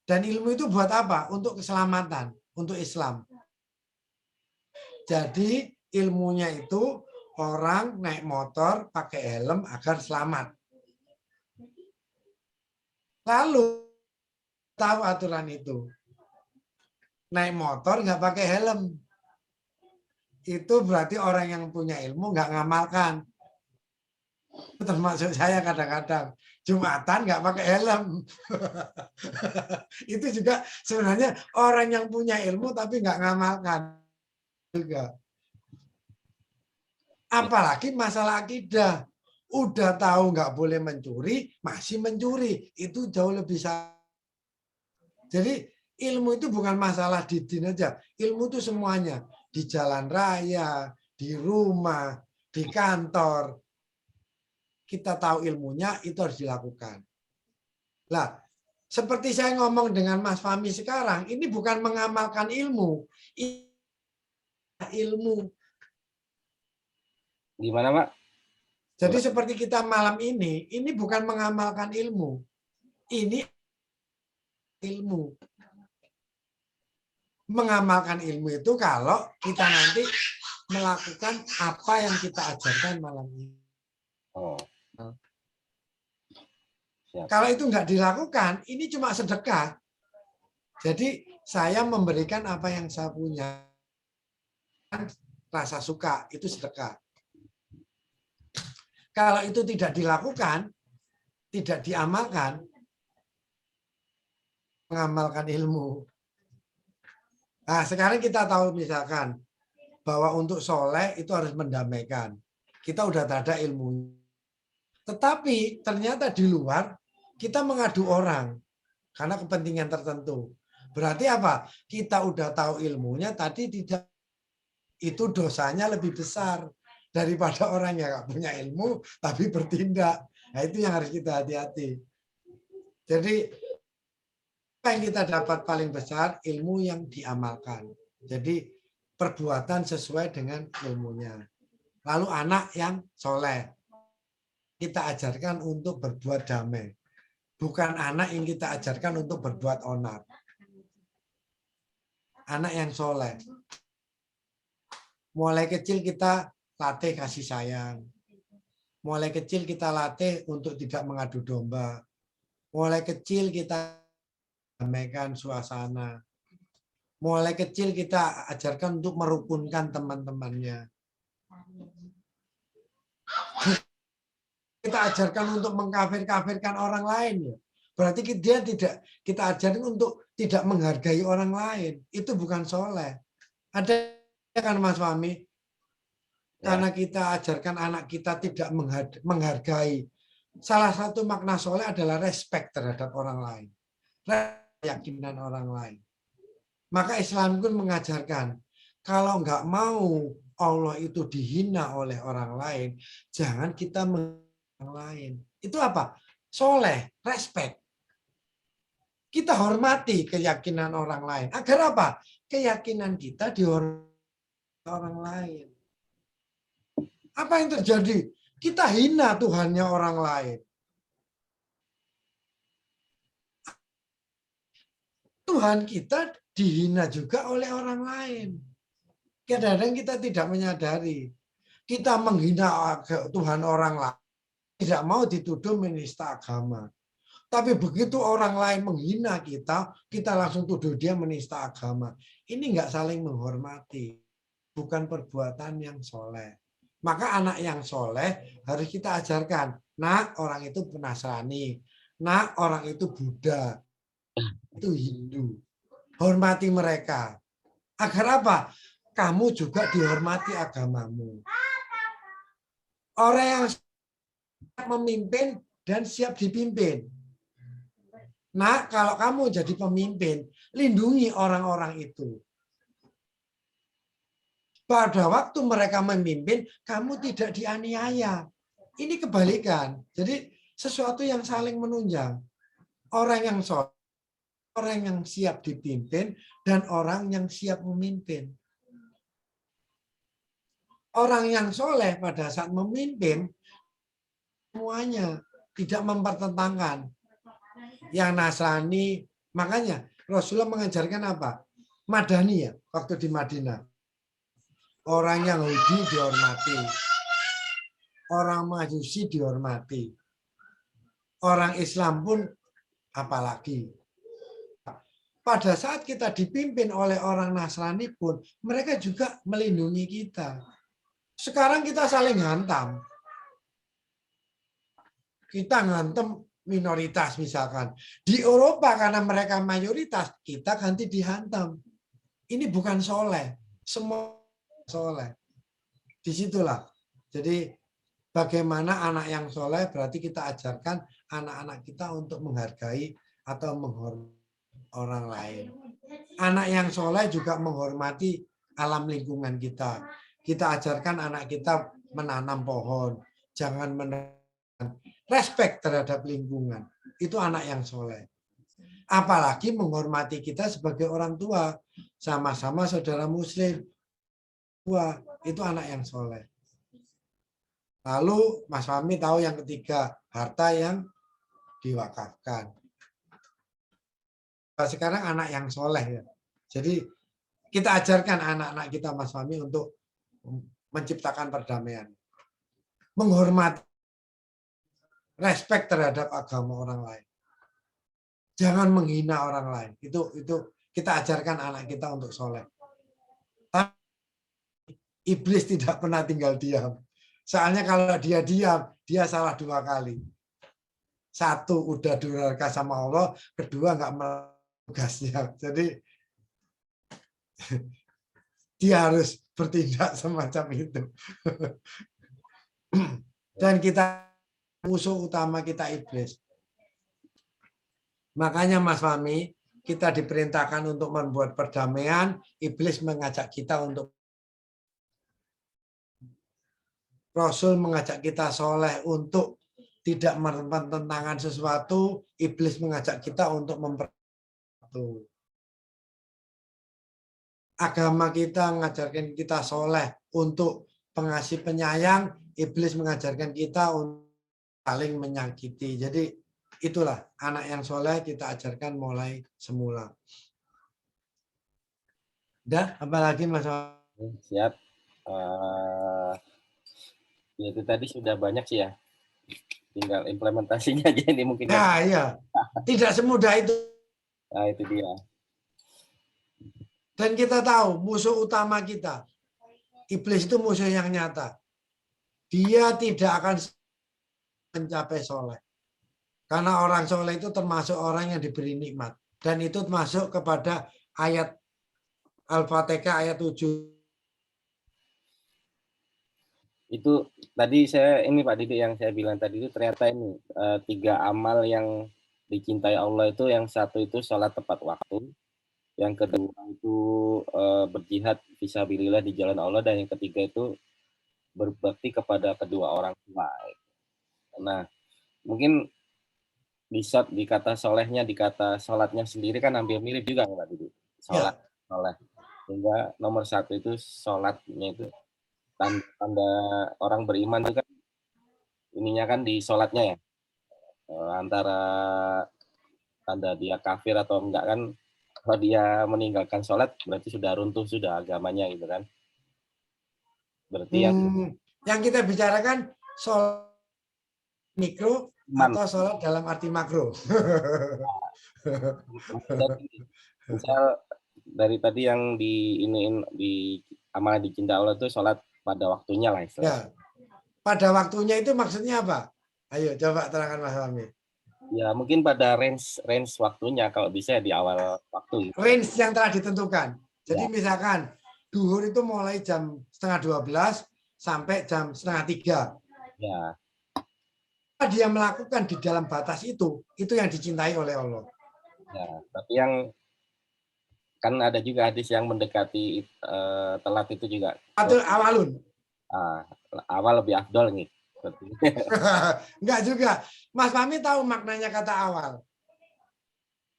Dan ilmu itu buat apa? Untuk keselamatan, untuk Islam. Jadi ilmunya itu orang naik motor pakai helm agar selamat. Lalu tahu aturan itu. Naik motor nggak pakai helm. Itu berarti orang yang punya ilmu nggak ngamalkan. Termasuk saya kadang-kadang. Jumatan nggak pakai helm. Itu juga sebenarnya orang yang punya ilmu tapi nggak ngamalkan juga. Apalagi masalah akidah. Udah tahu nggak boleh mencuri, masih mencuri. Itu jauh lebih salah. Jadi ilmu itu bukan masalah di din aja. Ilmu itu semuanya. Di jalan raya, di rumah, di kantor. Kita tahu ilmunya, itu harus dilakukan. Lah, seperti saya ngomong dengan Mas Fahmi sekarang, ini bukan mengamalkan ilmu. Ilmu. Gimana, Pak? Jadi seperti kita malam ini bukan mengamalkan ilmu. Ini ilmu. Mengamalkan ilmu itu kalau kita nanti melakukan apa yang kita ajarkan malam ini. Oh. Kalau itu nggak dilakukan, ini cuma sedekah. Jadi saya memberikan apa yang saya punya. Rasa suka, itu sedekah. Kalau itu tidak dilakukan, tidak diamalkan, mengamalkan ilmu. Nah, sekarang kita tahu misalkan bahwa untuk soleh itu harus mendamaikan. Kita udah ada ilmu. Tetapi ternyata di luar kita mengadu orang karena kepentingan tertentu. Berarti apa? Kita udah tahu ilmunya, tadi tidak, itu dosanya lebih besar daripada orang yang nggak punya ilmu tapi bertindak. Nah, itu yang harus kita hati-hati. Jadi apa yang kita dapat paling besar? Ilmu yang diamalkan. Jadi perbuatan sesuai dengan ilmunya. Lalu anak yang soleh. Kita ajarkan untuk berbuat damai. Bukan anak yang kita ajarkan untuk berbuat onar. Anak yang soleh. Mulai kecil kita latih kasih sayang. Mulai kecil kita latih untuk tidak mengadu domba. Mulai kecil kita damaikan suasana. Mulai kecil kita ajarkan untuk merukunkan teman-temannya. Kita ajarkan untuk mengkafir-kafirkan orang lain. Berarti dia tidak, kita ajarkan untuk tidak menghargai orang lain. Itu bukan soleh. Ada kan Mas Fahmi? Karena kita ajarkan anak kita tidak menghargai. Salah satu makna soleh adalah respect terhadap orang lain. Keyakinan orang lain. Maka Islam pun mengajarkan, kalau nggak mau Allah itu dihina oleh orang lain, jangan kita orang lain. Itu apa? Soleh, respect. Kita hormati keyakinan orang lain. Agar apa? Keyakinan kita dihormati orang lain. Apa yang terjadi? Kita hina Tuhannya orang lain. Tuhan kita dihina juga oleh orang lain. Kadang-kadang kita tidak menyadari. Kita menghina Tuhan orang lain. Tidak mau dituduh menista agama. Tapi begitu orang lain menghina kita, kita langsung tuduh dia menista agama. Ini nggak saling menghormati. Bukan perbuatan yang soleh. Maka anak yang soleh harus kita ajarkan. Nah, orang itu Nasrani. Nah, orang itu Buddha. Itu Hindu. Hormati mereka. Agar apa? Kamu juga dihormati agamamu. Orang yang memimpin dan siap dipimpin. Nah, kalau kamu jadi pemimpin, lindungi orang-orang itu. Pada waktu mereka memimpin, kamu tidak dianiaya. Ini kebalikan. Jadi sesuatu yang saling menunjang. Orang yang soleh, orang yang siap dipimpin, dan orang yang siap memimpin. Orang yang soleh pada saat memimpin, semuanya tidak mempertentangkan. Yang Nasrani, makanya Rasulullah mengajarkan apa? Madani ya, waktu di Madinah. Orang yang Yahudi dihormati. Orang Majusi dihormati. Orang Islam pun apalagi. Pada saat kita dipimpin oleh orang Nasrani pun, mereka juga melindungi kita. Sekarang kita saling hantam. Kita ngantem minoritas misalkan. Di Eropa karena mereka mayoritas, kita ganti dihantam. Ini bukan soleh. Semua soleh. Disitulah. Jadi bagaimana anak yang soleh berarti kita ajarkan anak-anak kita untuk menghargai atau menghormati orang lain. Anak yang soleh juga menghormati alam lingkungan kita. Kita ajarkan anak kita menanam pohon. Jangan menanam. Respect terhadap lingkungan. Itu anak yang soleh. Apalagi menghormati kita sebagai orang tua. Sama-sama saudara muslim. Itu anak yang soleh. Lalu Mas Fahmi tahu yang ketiga, harta yang diwakafkan. Sekarang anak yang soleh ya. Jadi kita ajarkan anak-anak kita Mas Fahmi untuk menciptakan perdamaian. Menghormati, respect terhadap agama orang lain. Jangan menghina orang lain. Itu kita ajarkan anak kita untuk soleh. Tapi iblis tidak pernah tinggal diam. Soalnya kalau dia diam, dia salah 2 kali. 1 udah durhaka sama Allah, kedua nggak tugasnya. Jadi dia harus bertindak semacam itu. Dan kita musuh utama kita iblis. Makanya Mas Fahmi, kita diperintahkan untuk membuat perdamaian, iblis mengajak kita untuk Rasul mengajak kita soleh untuk tidak bertentangan sesuatu, iblis mengajak kita untuk memperbaiki. Agama kita mengajarkan kita soleh untuk pengasih penyayang, iblis mengajarkan kita untuk saling menyakiti. Jadi itulah anak yang soleh kita ajarkan mulai semula. Udah, apalagi Mas? Siap. Itu tadi sudah banyak sih ya. Tinggal implementasinya aja ini mungkin. Ya, iya. Tidak semudah itu. Nah, itu dia. Dan kita tahu musuh utama kita. Iblis itu musuh yang nyata. Dia tidak akan mencapai soleh. Karena orang soleh itu termasuk orang yang diberi nikmat. Dan itu masuk kepada ayat Al-Fatihah ayat 7. Itu tadi saya ini Pak Didi yang saya bilang tadi itu ternyata ini 3 amal yang dicintai Allah itu, yang satu itu sholat tepat waktu, yang kedua itu berjihad fisabilillah di jalan Allah, dan yang ketiga itu berbakti kepada kedua orang tua. Nah, mungkin di kata solehnya, di kata sholatnya sendiri kan hampir mirip juga Pak Didi. Sholat, Ya. soleh. Sehingga nomor 1 itu sholatnya itu tanda orang beriman itu kan ininya kan di sholatnya ya, antara tanda dia kafir atau enggak kan, kalau dia meninggalkan sholat berarti sudah runtuh sudah agamanya gitu kan. Berarti yang kita bicarakan sholat mikro atau sholat dalam arti makro. Misal dari tadi yang di amal dicinta Allah itu sholat pada waktunya lah istilahnya. Ya. Pada waktunya itu maksudnya apa? Ayo coba terangkan Mas Fahmi. Ya mungkin pada range waktunya kalau bisa di awal waktu. Gitu. Range yang telah ditentukan. Jadi Ya. misalkan duhur itu mulai jam 11:30 sampai jam 2:30. Ya. Dia melakukan di dalam batas itu yang dicintai oleh Allah. Ya, tapi yang kan ada juga hadis yang mendekati telat itu juga. Atau awalun. Awal lebih afdol nih. Enggak juga. Mas Fahmi tahu maknanya kata awal?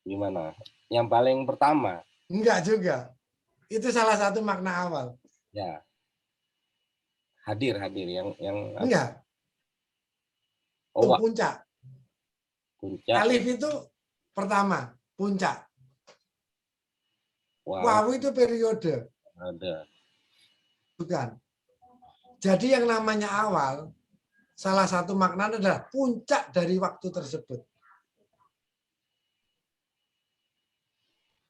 Gimana? Yang paling pertama? Enggak juga. Itu salah satu makna awal. Ya. Hadir yang enggak. Oh, puncak. Puncak. Alif itu pertama, puncak. Wawu itu periode. Ada. Bukan. Jadi yang namanya awal, salah satu maknanya adalah puncak dari waktu tersebut.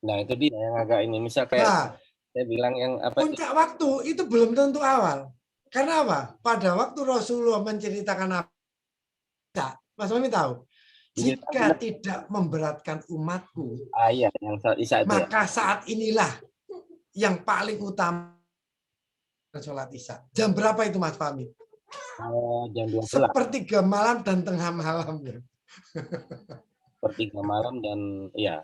Nah, itu dia yang agak ini. Misal kayak saya bilang yang apa? Puncak waktu itu belum tentu awal. Karena apa? Pada waktu Rasulullah menceritakan apa? Mas Fahmi tahu? Jika tidak memberatkan umatku, iya, yang saat Isya itu maka saat inilah yang paling utama sholat Isya. Jam berapa itu Mas Fahmi? Jam 12. Sepertiga malam dan tengah malam. Sepertiga malam dan iya.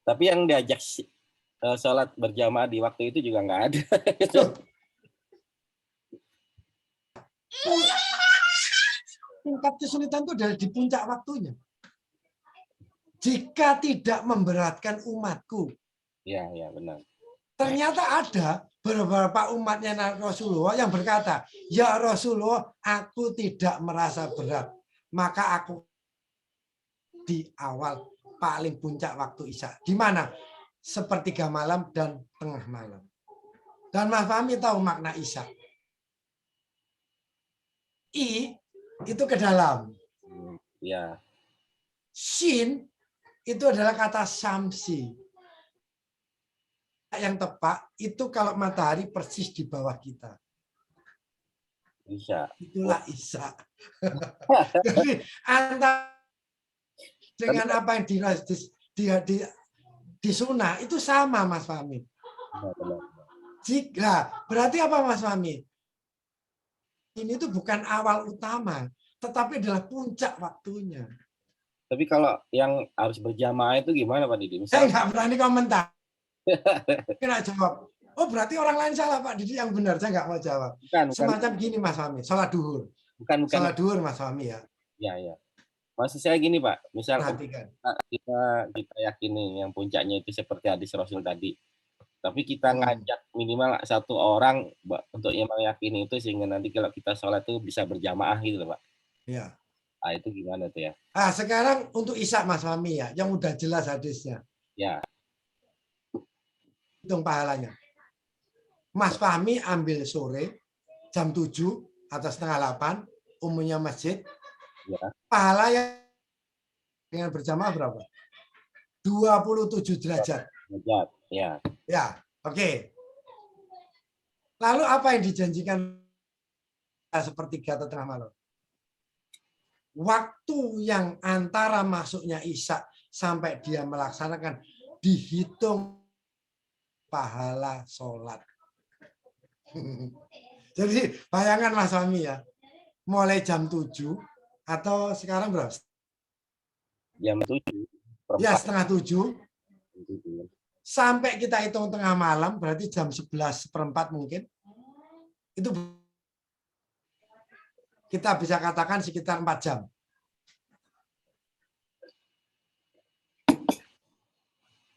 Tapi yang diajak sholat berjamaah di waktu itu juga nggak ada. Tingkat kesulitan itu adalah di puncak waktunya. Jika tidak memberatkan umatku. Iya, iya benar. Ternyata ada beberapa umatnya Rasulullah yang berkata, ya Rasulullah, aku tidak merasa berat. Maka aku di awal paling puncak waktu Isya. Di mana? Sepertiga malam dan tengah malam. Dan Mas Fahmi tahu makna Isya. I itu ke dalam. Ya. Shin itu adalah kata samsi. Yang tepat itu kalau matahari persis di bawah kita. Isya. Itulah Isya. Jadi antara dengan apa yang di sunnah itu sama Mas Fahmi. Jika berarti apa Mas Fahmi? Ini itu bukan awal utama, tetapi adalah puncak waktunya. Tapi kalau yang harus berjamaah itu gimana Pak Didi? Saya Misal nggak berani komentar. Kena jawab. Oh berarti orang lain salah Pak Didi yang benar. Saya nggak mau jawab. bukan Semacam gini Mas Fahmi. Sholat duhur. bukan Sholat duhur Mas Fahmi ya. ya ya. Maksud saya gini Pak, misal Perhatikan. kita yakini yang puncaknya itu seperti hadis Rasul tadi. Tapi kita ngajak minimal satu orang untuk yang meyakini itu sehingga nanti kalau kita sholat itu bisa berjamaah gitu loh Pak. Ya. Ah itu gimana tuh ya? Ah sekarang untuk Isya Mas Fahmi ya, yang udah jelas hadisnya. Ya. Hitung pahalanya. Mas Fahmi ambil sore jam 7 atau setengah 8, umumnya masjid. Ya. Pahala yang dengan berjamaah berapa? 27 derajat. Derajat, ya. Ya, oke. Lalu apa yang dijanjikan sepertiga atau tengah malam? Waktu yang antara masuknya Isya sampai dia melaksanakan dihitung pahala sholat. Jadi bayangkan Mas Fahmi ya, mulai jam 7 atau sekarang berapa? Jam 7. Ya setengah 7. Sampai kita hitung tengah malam, berarti jam 11:04 mungkin. Itu kita bisa katakan sekitar 4 jam.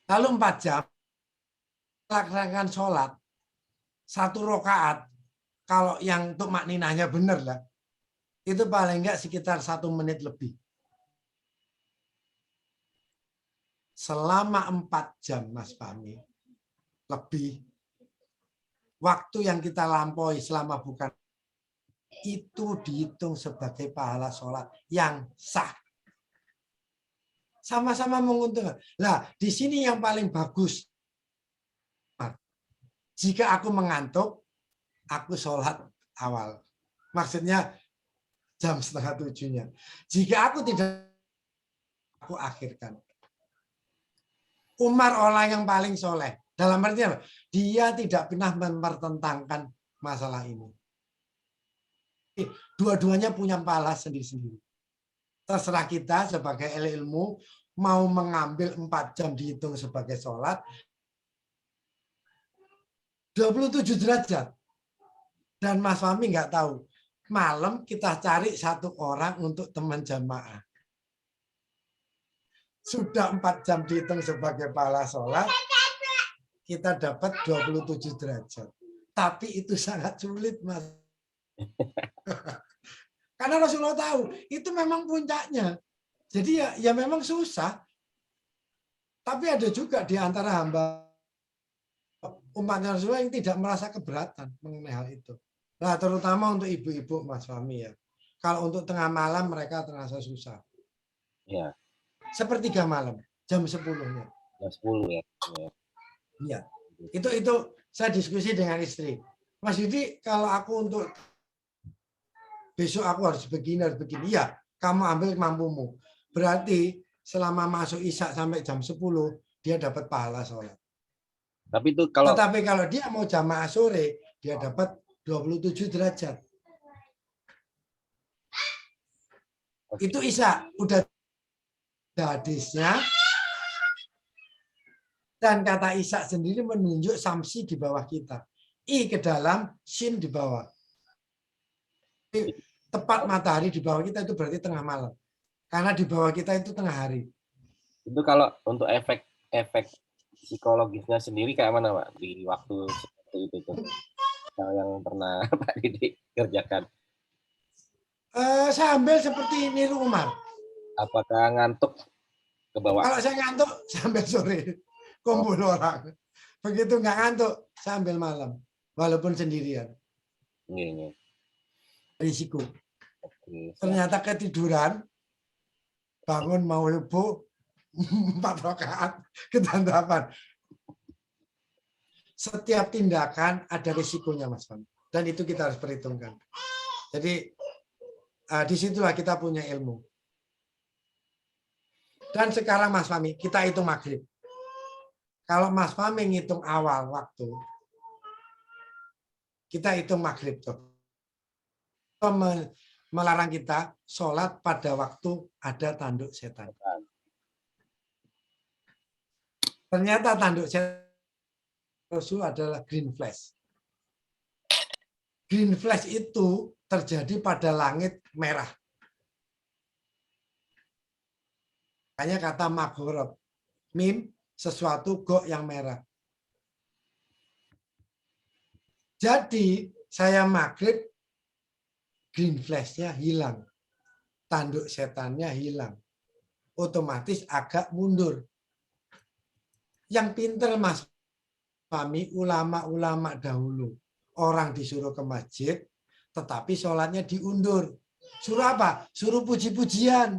Lalu 4 jam, melaksanakan sholat, 1 rakaat, kalau yang untuk makninanya benar lah, itu paling enggak sekitar 1 menit lebih. Selama 4 jam, Mas Fahmi, lebih, waktu yang kita lampaui selama bukan itu dihitung sebagai pahala sholat yang sah. Sama-sama menguntungkan. Nah, di sini yang paling bagus. Jika aku mengantuk, aku sholat awal. Maksudnya jam setengah 7-nya. Jika aku tidak, aku akhirkan. Umar orang yang paling soleh. Dalam artinya dia tidak pernah mempertentangkan masalah ini. Dua-duanya punya pahala sendiri-sendiri. Terserah kita sebagai ilmu mau mengambil 4 jam dihitung sebagai sholat 27 derajat. Dan Mas Fahmi nggak tahu. Malam kita cari 1 orang untuk teman jamaah. Sudah 4 jam dihitung sebagai pahala sholat, kita dapat 27 derajat. Tapi itu sangat sulit, Mas. Karena Rasulullah tahu, itu memang puncaknya. Jadi ya memang susah. Tapi ada juga di antara hamba umatnya Rasulullah yang tidak merasa keberatan mengenai hal itu. Nah, terutama untuk ibu-ibu Mas Fahmi ya. Kalau untuk tengah malam mereka terasa susah. Ya. Sepertiga malam, jam 10-nya. Jam 10 ya. Iya. Itu saya diskusi dengan istri. Mas Yudi, kalau aku untuk besok aku harus begini. Iya, kamu ambil mampumu. Berarti selama masuk Isya sampai jam 10, dia dapat pahala sholat. Tetapi kalau dia mau jamaah sore, dia dapat 27 derajat. Itu Isya, udah hadisnya. Dan kata Isya sendiri menunjuk samsi di bawah kita. I ke dalam, sin di bawah. Tepat matahari di bawah kita itu berarti tengah malam. Karena di bawah kita itu tengah hari. Itu kalau untuk efek psikologisnya sendiri kayak mana Pak di waktu seperti itu tuh? Yang pernah Pak Didi kerjakan. Saya ambil seperti niru Umar. Apakah ngantuk ke bawah? Kalau saya ngantuk, saya ambil sore. Kumpul orang. Begitu nggak ngantuk, saya ambil malam. Walaupun sendirian. Ini. Risiko. Ternyata ketiduran, bangun mau subuh, 4 rakaat ketandapan. Setiap tindakan ada risikonya, Mas Fahmi. Dan itu kita harus perhitungkan. Jadi, disitulah kita punya ilmu. Dan sekarang Mas Fahmi, kita hitung maghrib. Kalau Mas Fahmi ngitung awal waktu, kita hitung maghrib tuh. melarang kita sholat pada waktu ada tanduk setan. Ternyata tanduk setan Rasul adalah green flash. Green flash itu terjadi pada langit merah. Makanya kata maghrib, mim, sesuatu go yang merah. Jadi saya maghrib, green flash-nya hilang. Tanduk setannya hilang. Otomatis agak mundur. Yang pinter Mas Fahmi, ulama-ulama dahulu. Orang disuruh ke masjid, tetapi sholatnya diundur. Suruh apa? Suruh puji-pujian.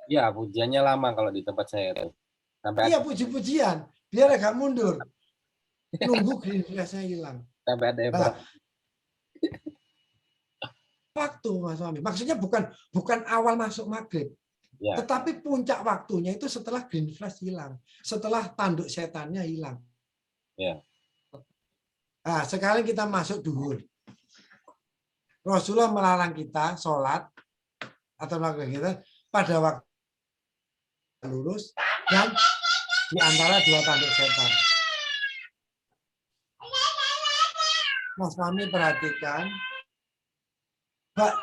Ya, pujiannya lama kalau di tempat saya tuh. Sampai Iya, puji-pujian. Biar agak mundur. Nunggu green flash-nya hilang. sampai ada yang Nah, waktu Mas Fahmi. Maksudnya bukan awal masuk maghrib. ya. Tetapi puncak waktunya itu setelah green flash hilang. Setelah tanduk setannya hilang. Ya. Nah, sekarang kita masuk duhur. Rasulullah melarang kita sholat atau melakukan kita pada waktu lurus dan di antara dua tanduk setan. Mas Fahmi perhatikan,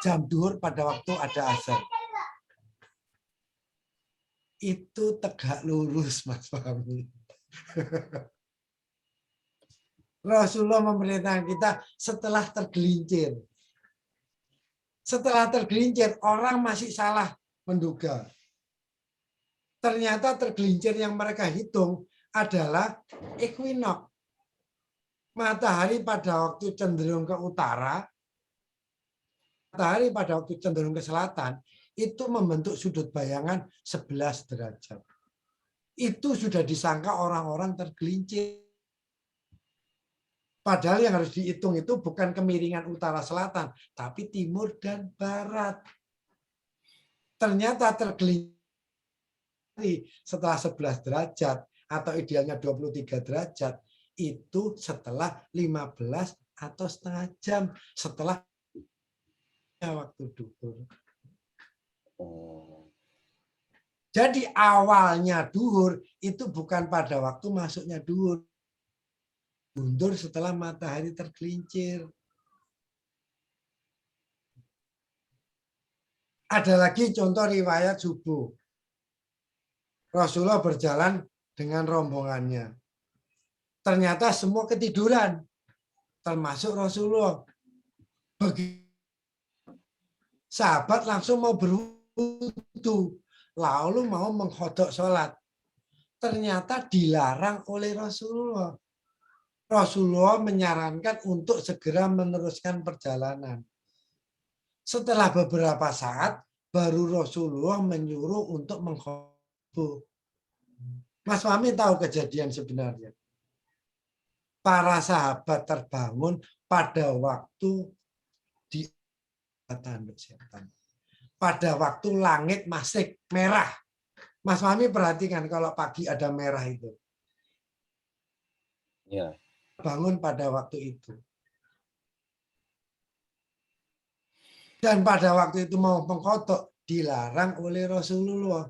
jam duhur pada waktu ada azan. Itu tegak lurus, Mas Fahmi. Rasulullah memerintahkan kita setelah tergelincir. Setelah tergelincir, orang masih salah menduga. Ternyata tergelincir yang mereka hitung adalah equinox. Matahari pada waktu cenderung ke utara, matahari pada waktu cenderung ke selatan, itu membentuk sudut bayangan 11 derajat. Itu sudah disangka orang-orang tergelincir. Padahal yang harus dihitung itu bukan kemiringan utara-selatan, tapi timur dan barat. Ternyata tergelincir setelah 11 derajat, atau idealnya 23 derajat, itu setelah 15 atau setengah jam setelah waktu duhur. Jadi awalnya duhur itu bukan pada waktu masuknya duhur. Mundur setelah matahari tergelincir. Ada lagi contoh riwayat subuh. Rasulullah berjalan dengan rombongannya. Ternyata semua ketiduran, termasuk Rasulullah. Sahabat langsung mau berwudu, lalu mau menghodok sholat. Ternyata dilarang oleh Rasulullah. Rasulullah menyarankan untuk segera meneruskan perjalanan. Setelah beberapa saat, baru Rasulullah menyuruh untuk menghodok. Mas Fahmi tahu kejadian sebenarnya. Para sahabat terbangun pada waktu di tanduk setan. Pada waktu langit masih merah. Mas Fahmi perhatikan kalau pagi ada merah itu. Ya. Bangun pada waktu itu. Dan pada waktu itu mau mengkodok dilarang oleh Rasulullah.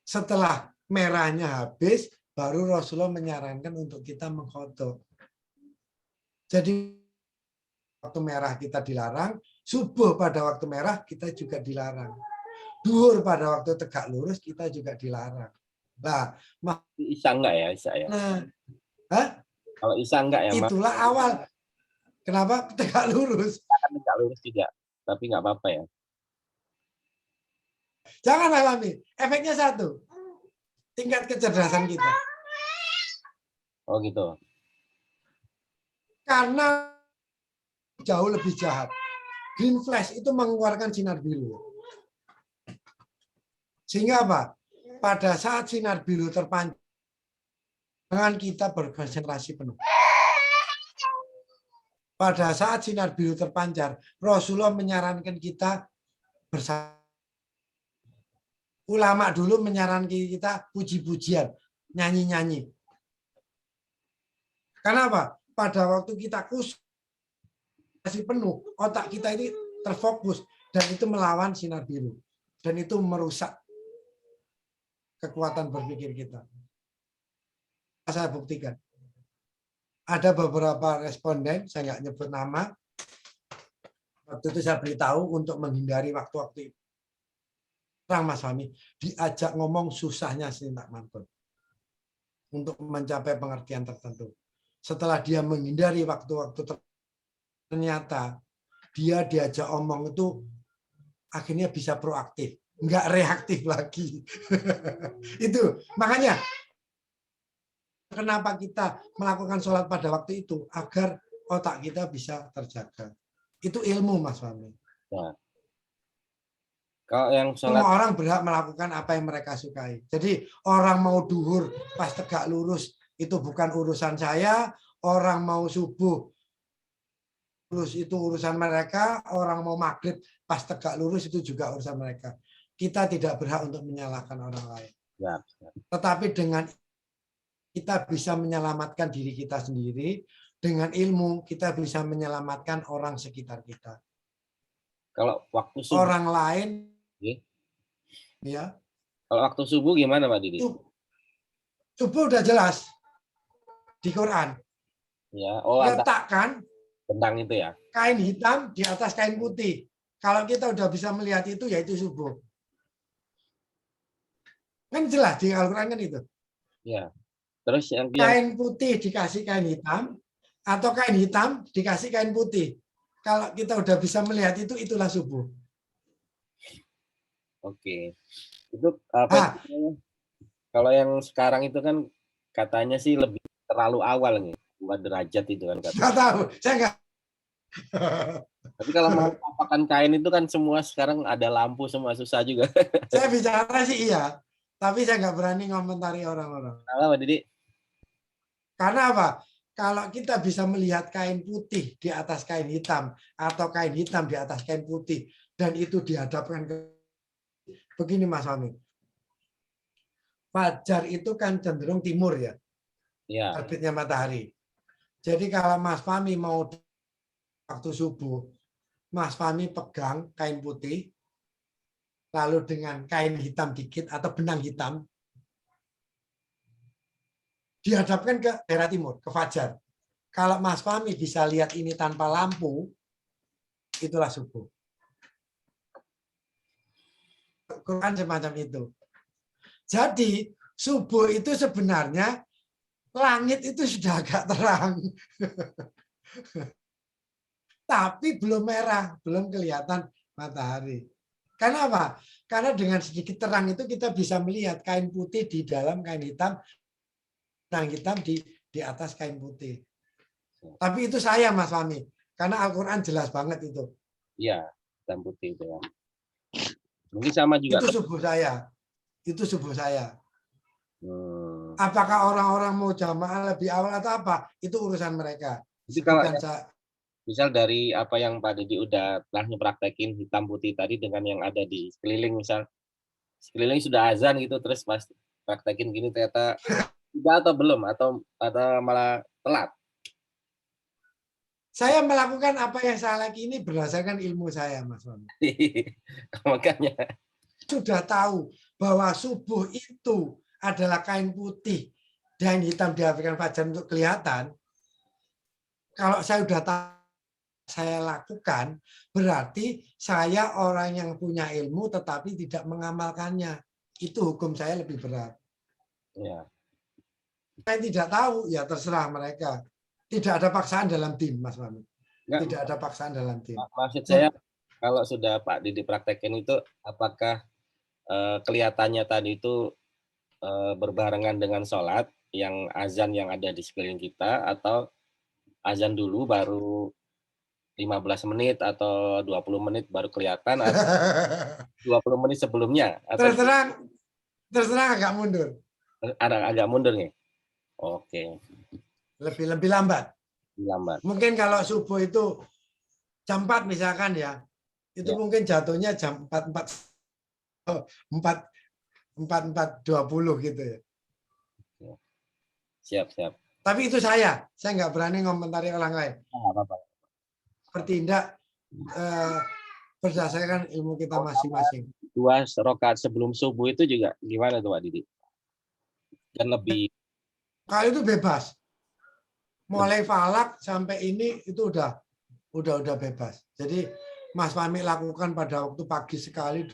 Setelah merahnya habis, baru Rasulullah menyarankan untuk kita mengkodok. Jadi waktu merah kita dilarang, subuh pada waktu merah kita juga dilarang. Duhur pada waktu tegak lurus kita juga dilarang. Nah, Isya enggak ya, Isya ya? Kalau Isya enggak ya, itulah awal. Kenapa tegak lurus? Tegak lurus tidak, tapi nggak apa-apa ya. Jangan alami. Efeknya satu. Tingkat kecerdasan kita. Oh gitu. Karena jauh lebih jahat. Green flash itu mengeluarkan sinar biru. Sehingga apa? Pada saat sinar biru terpancar, dengan kita berkonsentrasi penuh. Pada saat sinar biru terpancar, Rasulullah menyarankan kita bersama. Ulama dulu menyarankan kita puji-pujian, nyanyi-nyanyi. Kenapa? Pada waktu kita khusyuk, masih penuh, otak kita ini terfokus dan itu melawan sinar biru dan itu merusak kekuatan berpikir kita. Saya buktikan. Ada beberapa responden, saya nggak nyebut nama, waktu itu saya beritahu untuk menghindari waktu-waktu itu. Mas Fahmi diajak ngomong susahnya Sintak Mantun untuk mencapai pengertian tertentu. Setelah dia menghindari waktu-waktu ternyata dia diajak omong itu akhirnya bisa proaktif, nggak reaktif lagi. Itu makanya kenapa kita melakukan sholat pada waktu itu agar otak kita bisa terjaga. Itu ilmu Mas Fahmi. Ya. Kalau yang sholat, Semua orang berhak melakukan apa yang mereka sukai. Jadi orang mau duhur pas tegak lurus itu bukan urusan saya. Orang mau subuh lurus itu urusan mereka. Orang mau maghrib pas tegak lurus itu juga urusan mereka. Kita tidak berhak untuk menyalahkan orang lain. ya. Tetapi dengan kita bisa menyelamatkan diri kita sendiri. Dengan ilmu kita bisa menyelamatkan orang sekitar kita. Kalau waktu subuh, Orang lain, ya. Kalau waktu subuh gimana Pak Didi? Subuh udah jelas di Quran. Ya, Letakkan bentang itu ya. Kain hitam di atas kain putih. Kalau kita udah bisa melihat itu, yaitu subuh. Kan jelas di Al-Quran kan itu. Ya. Terus yang kain putih dikasih kain hitam, atau kain hitam dikasih kain putih. Kalau kita udah bisa melihat itu, itulah subuh. Oke. Itu apa? Kalau yang sekarang itu kan katanya sih lebih terlalu awal nih, 2 derajat itu kan katanya. Nggak tahu, saya nggak. Tapi kalau menampakkan kain itu kan semua sekarang ada lampu semua, susah juga. Saya bicara sih iya, tapi saya nggak berani ngomentari orang-orang. Kenapa, Didi? Karena apa? Kalau kita bisa melihat kain putih di atas kain hitam atau kain hitam di atas kain putih dan itu dihadapkan ke begini Mas Fahmi. Fajar itu kan cenderung timur ya. Ya. Terbitnya matahari. Jadi kalau Mas Fahmi mau waktu subuh, Mas Fahmi pegang kain putih, lalu dengan kain hitam dikit atau benang hitam, dihadapkan ke daerah timur, ke fajar. Kalau Mas Fahmi bisa lihat ini tanpa lampu, itulah subuh. Quran semacam itu. Jadi subuh itu sebenarnya langit itu sudah agak terang. Tapi belum merah, belum kelihatan matahari. Karena apa? Karena dengan sedikit terang itu kita bisa melihat kain putih di dalam kain hitam, benang hitam di atas kain putih. Tapi itu saya Mas Fahmi, karena Al-Quran jelas banget itu. Iya, hitam putih itu ya. Mungkin sama juga. Itu subuh saya. Itu subuh saya. Apakah orang-orang mau jamaah lebih awal atau apa? Itu urusan mereka. Jadi kalau misal dari apa yang Pak Didi udah telah praktekin hitam putih tadi dengan yang ada di sekeliling, misal sekeliling sudah azan gitu, terus pas praktekin gini ternyata sudah atau belum, atau malah telat? Saya melakukan apa yang saya lagi ini berdasarkan ilmu saya, Mas Fahmi. Makanya sudah tahu bahwa subuh itu adalah kain putih dan hitam dihadirkan fajar untuk kelihatan. Kalau saya sudah tahu saya lakukan, berarti saya orang yang punya ilmu tetapi tidak mengamalkannya. Itu hukum saya lebih berat. Ya. Saya tidak tahu, ya terserah mereka. Tidak ada paksaan dalam tim, Mas Fahmi. Tidak ada paksaan dalam tim. Maksud saya, kalau sudah Pak Didi praktekin itu, apakah kelihatannya tadi itu berbarengan dengan sholat, yang azan yang ada di sekeliling kita, atau azan dulu baru 15 menit atau 20 menit baru kelihatan, atau 20 menit sebelumnya? Atau terserang agak mundur. Agak mundur nih? Oke. Lebih lambat. Mungkin kalau subuh itu jam 4 misalkan ya, itu mungkin jatuhnya jam 4.20 gitu ya. Siap. Tapi itu saya nggak berani ngomentari orang lain. bertindak berdasarkan ilmu kita masing-masing. 2 rakaat sebelum subuh itu juga gimana tuh Pak Didi? Kan lebih Kalau itu bebas. Mulai falak sampai ini itu udah bebas. Jadi Mas Fahmi lakukan pada waktu pagi sekali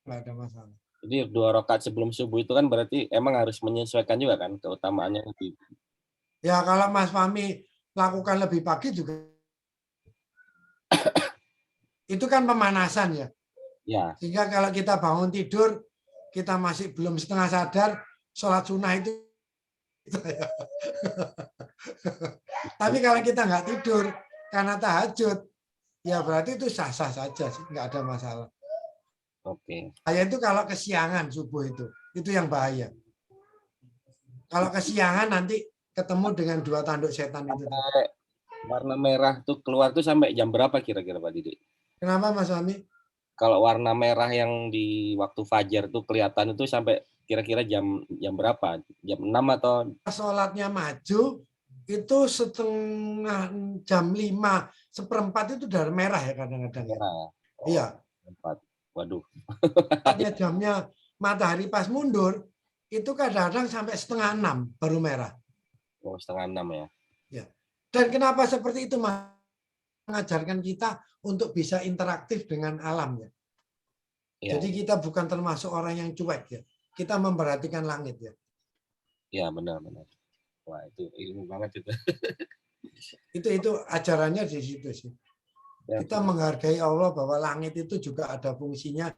nggak ada masalah. jadi 2 rakaat sebelum subuh itu kan berarti emang harus menyesuaikan juga kan keutamaannya lebih. Ya kalau Mas Fahmi lakukan lebih pagi juga itu kan pemanasan ya. Ya, Sehingga kalau kita bangun tidur kita masih belum setengah sadar, sholat sunnah itu. Tapi kalau kita nggak tidur karena tahajud, ya berarti itu sah-sah saja sih, nggak ada masalah. oke. Bahaya itu kalau kesiangan subuh itu yang bahaya. Kalau kesiangan nanti ketemu dengan 2 tanduk setan itu. Sampai warna merah tuh keluar tuh sampai jam berapa kira-kira Pak Didi? Kenapa Mas Fahmi? Kalau warna merah yang di waktu fajar tuh kelihatan itu sampai kira-kira jam berapa? Jam 6 atau Sholatnya maju itu setengah jam 5, seperempat itu udah merah ya kadang-kadang. merah? Oh, Iya. 4. Waduh. Jamnya matahari pas mundur itu kadang-kadang sampai setengah 6 baru merah. Oh, setengah 6 ya. Ya. Dan kenapa seperti itu mengajarkan kita untuk bisa interaktif dengan alam ya. Ya, Jadi kita bukan termasuk orang yang cuek ya. Kita memperhatikan langit ya. ya benar-benar. Wah, itu ilmu banget itu. Itu ajarannya di situ sih. Ya, Kita menghargai Allah bahwa langit itu juga ada fungsinya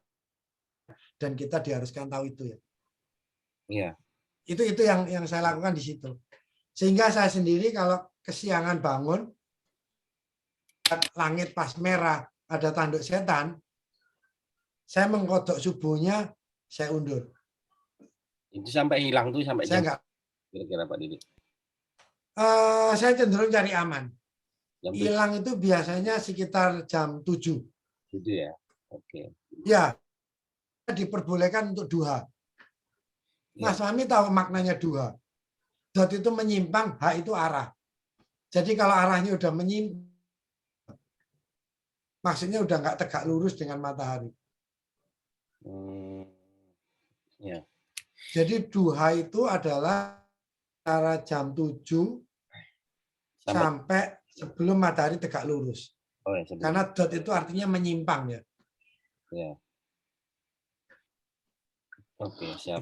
dan kita diharuskan tahu itu ya. iya. Itu yang saya lakukan di situ. Sehingga saya sendiri kalau kesiangan bangun, langit pas merah, ada tanduk setan, saya mengkodok subuhnya, saya undur. Itu sampai hilang tuh sampai Saya jam enggak, kira-kira Pak Didi. saya cenderung cari aman. Jam 7 Hilang itu biasanya sekitar jam 7. ya. Oke. Ya, diperbolehkan untuk duha. Mas Fahmi tahu maknanya duha. Dot itu menyimpang, H itu arah. Jadi kalau arahnya udah menyimpang, maksudnya udah nggak tegak lurus dengan matahari. Ya. Jadi duha itu adalah antara jam 7 sampai sebelum matahari tegak lurus. Oh, ya, sebelum. Karena dot itu artinya menyimpang ya. Ya. Oke, siap.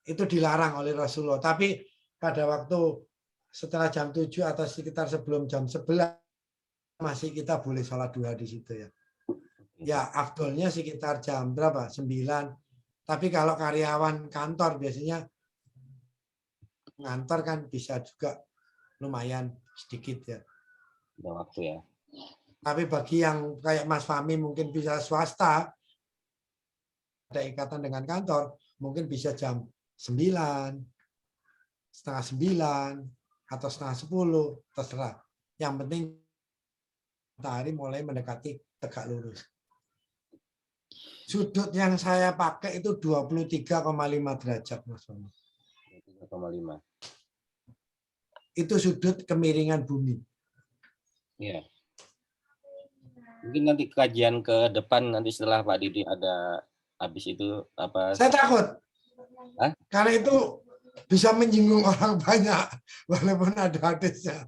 Itu dilarang oleh Rasulullah. Tapi pada waktu setelah jam 7 atau sekitar sebelum jam 11 masih kita boleh sholat duha di situ ya. Ya, afdolnya sekitar jam berapa? 9. Tapi kalau karyawan kantor biasanya ngantor kan bisa juga lumayan sedikit ya. Ada waktu ya. Tapi bagi yang kayak Mas Fahmi mungkin bisa swasta, ada ikatan dengan kantor, mungkin bisa jam 9, setengah 9, atau setengah 10, terserah. Yang penting matahari mulai mendekati tegak lurus. Sudut yang saya pakai itu 23,5 derajat, Mas Fahmi. 3,5. Itu sudut kemiringan bumi. Iya. Mungkin nanti kajian ke depan nanti setelah Pak Didi ada habis itu apa? Saya takut. Hah? Karena itu bisa menyinggung orang banyak walaupun ada hadisnya.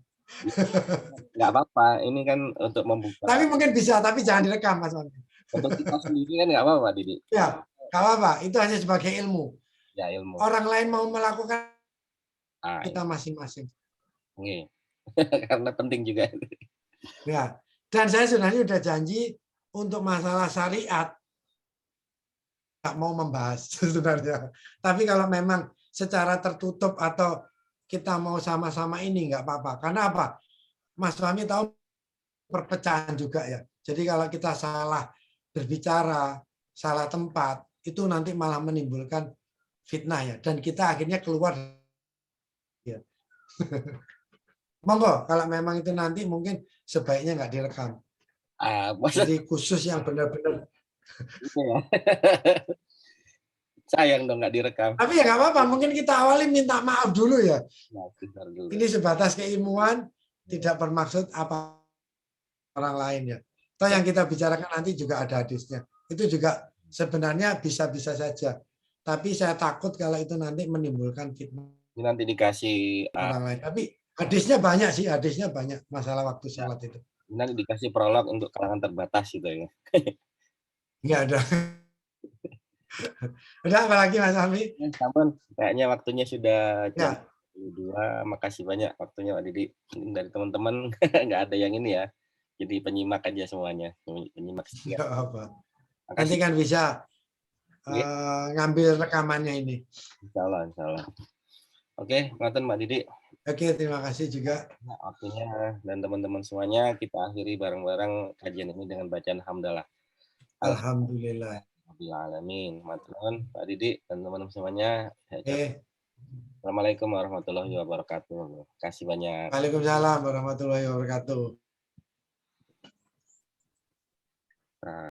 Nggak apa-apa, ini kan untuk membuka. Tapi mungkin bisa, tapi jangan direkam, Mas. Untuk kita sendiri kan nggak apa-apa, Didi. Ya, nggak apa-apa. Itu hanya sebagai ilmu. Ya, ilmu. Orang lain mau melakukan kita Iya. masing-masing. Iya. Karena penting juga. Ya. Dan saya sebenarnya sudah janji untuk masalah syariat nggak mau membahas sebenarnya. Tapi kalau memang secara tertutup atau kita mau sama-sama ini nggak apa-apa. Karena apa? Mas Fahmi tahu perpecahan juga ya. Jadi kalau kita salah berbicara, salah tempat, itu nanti malah menimbulkan fitnah ya. Dan kita akhirnya keluar. Ya. Monggo, kalau memang itu nanti mungkin sebaiknya nggak direkam. Jadi khusus yang benar-benar. Ya. Sayang dong nggak direkam. Tapi ya nggak apa-apa, mungkin kita awali minta maaf dulu ya. Nah, dulu. Ini sebatas keilmuan, tidak bermaksud apa. orang lain ya. Toh yang kita bicarakan nanti juga ada hadisnya. Itu juga sebenarnya bisa-bisa saja. Tapi saya takut kalau itu nanti menimbulkan fitnah Ini nanti dikasih orang lain. Tapi hadisnya banyak sih, hadisnya banyak masalah waktu ya, sholat itu. nanti dikasih prolog untuk kalangan terbatas gitu ya. Enggak ada. Udah apalagi Mas Alfi? Sampun, kayaknya waktunya sudah jam Ya, 2. Makasih banyak waktunya Pak Didi. Dari teman-teman nggak ada yang ini ya. Jadi penyimak aja semuanya. Penyimak setia. enggak apa. Nanti Makasih. kan bisa Oke, ngambil rekamannya ini. insya Allah, insya Allah. Oke, ngoten Mbak Didi. Oke, terima kasih juga. Nah, waktunya dan teman-teman semuanya kita akhiri bareng-bareng kajian ini dengan bacaan hamdalah. Alhamdulillah. Alhamdulillahirrahmanirrahim. Teman-teman, Pak Didi dan teman-teman semuanya. Assalamualaikum warahmatullahi wabarakatuh. Terima kasih banyak. Waalaikumsalam warahmatullahi wabarakatuh. Nah.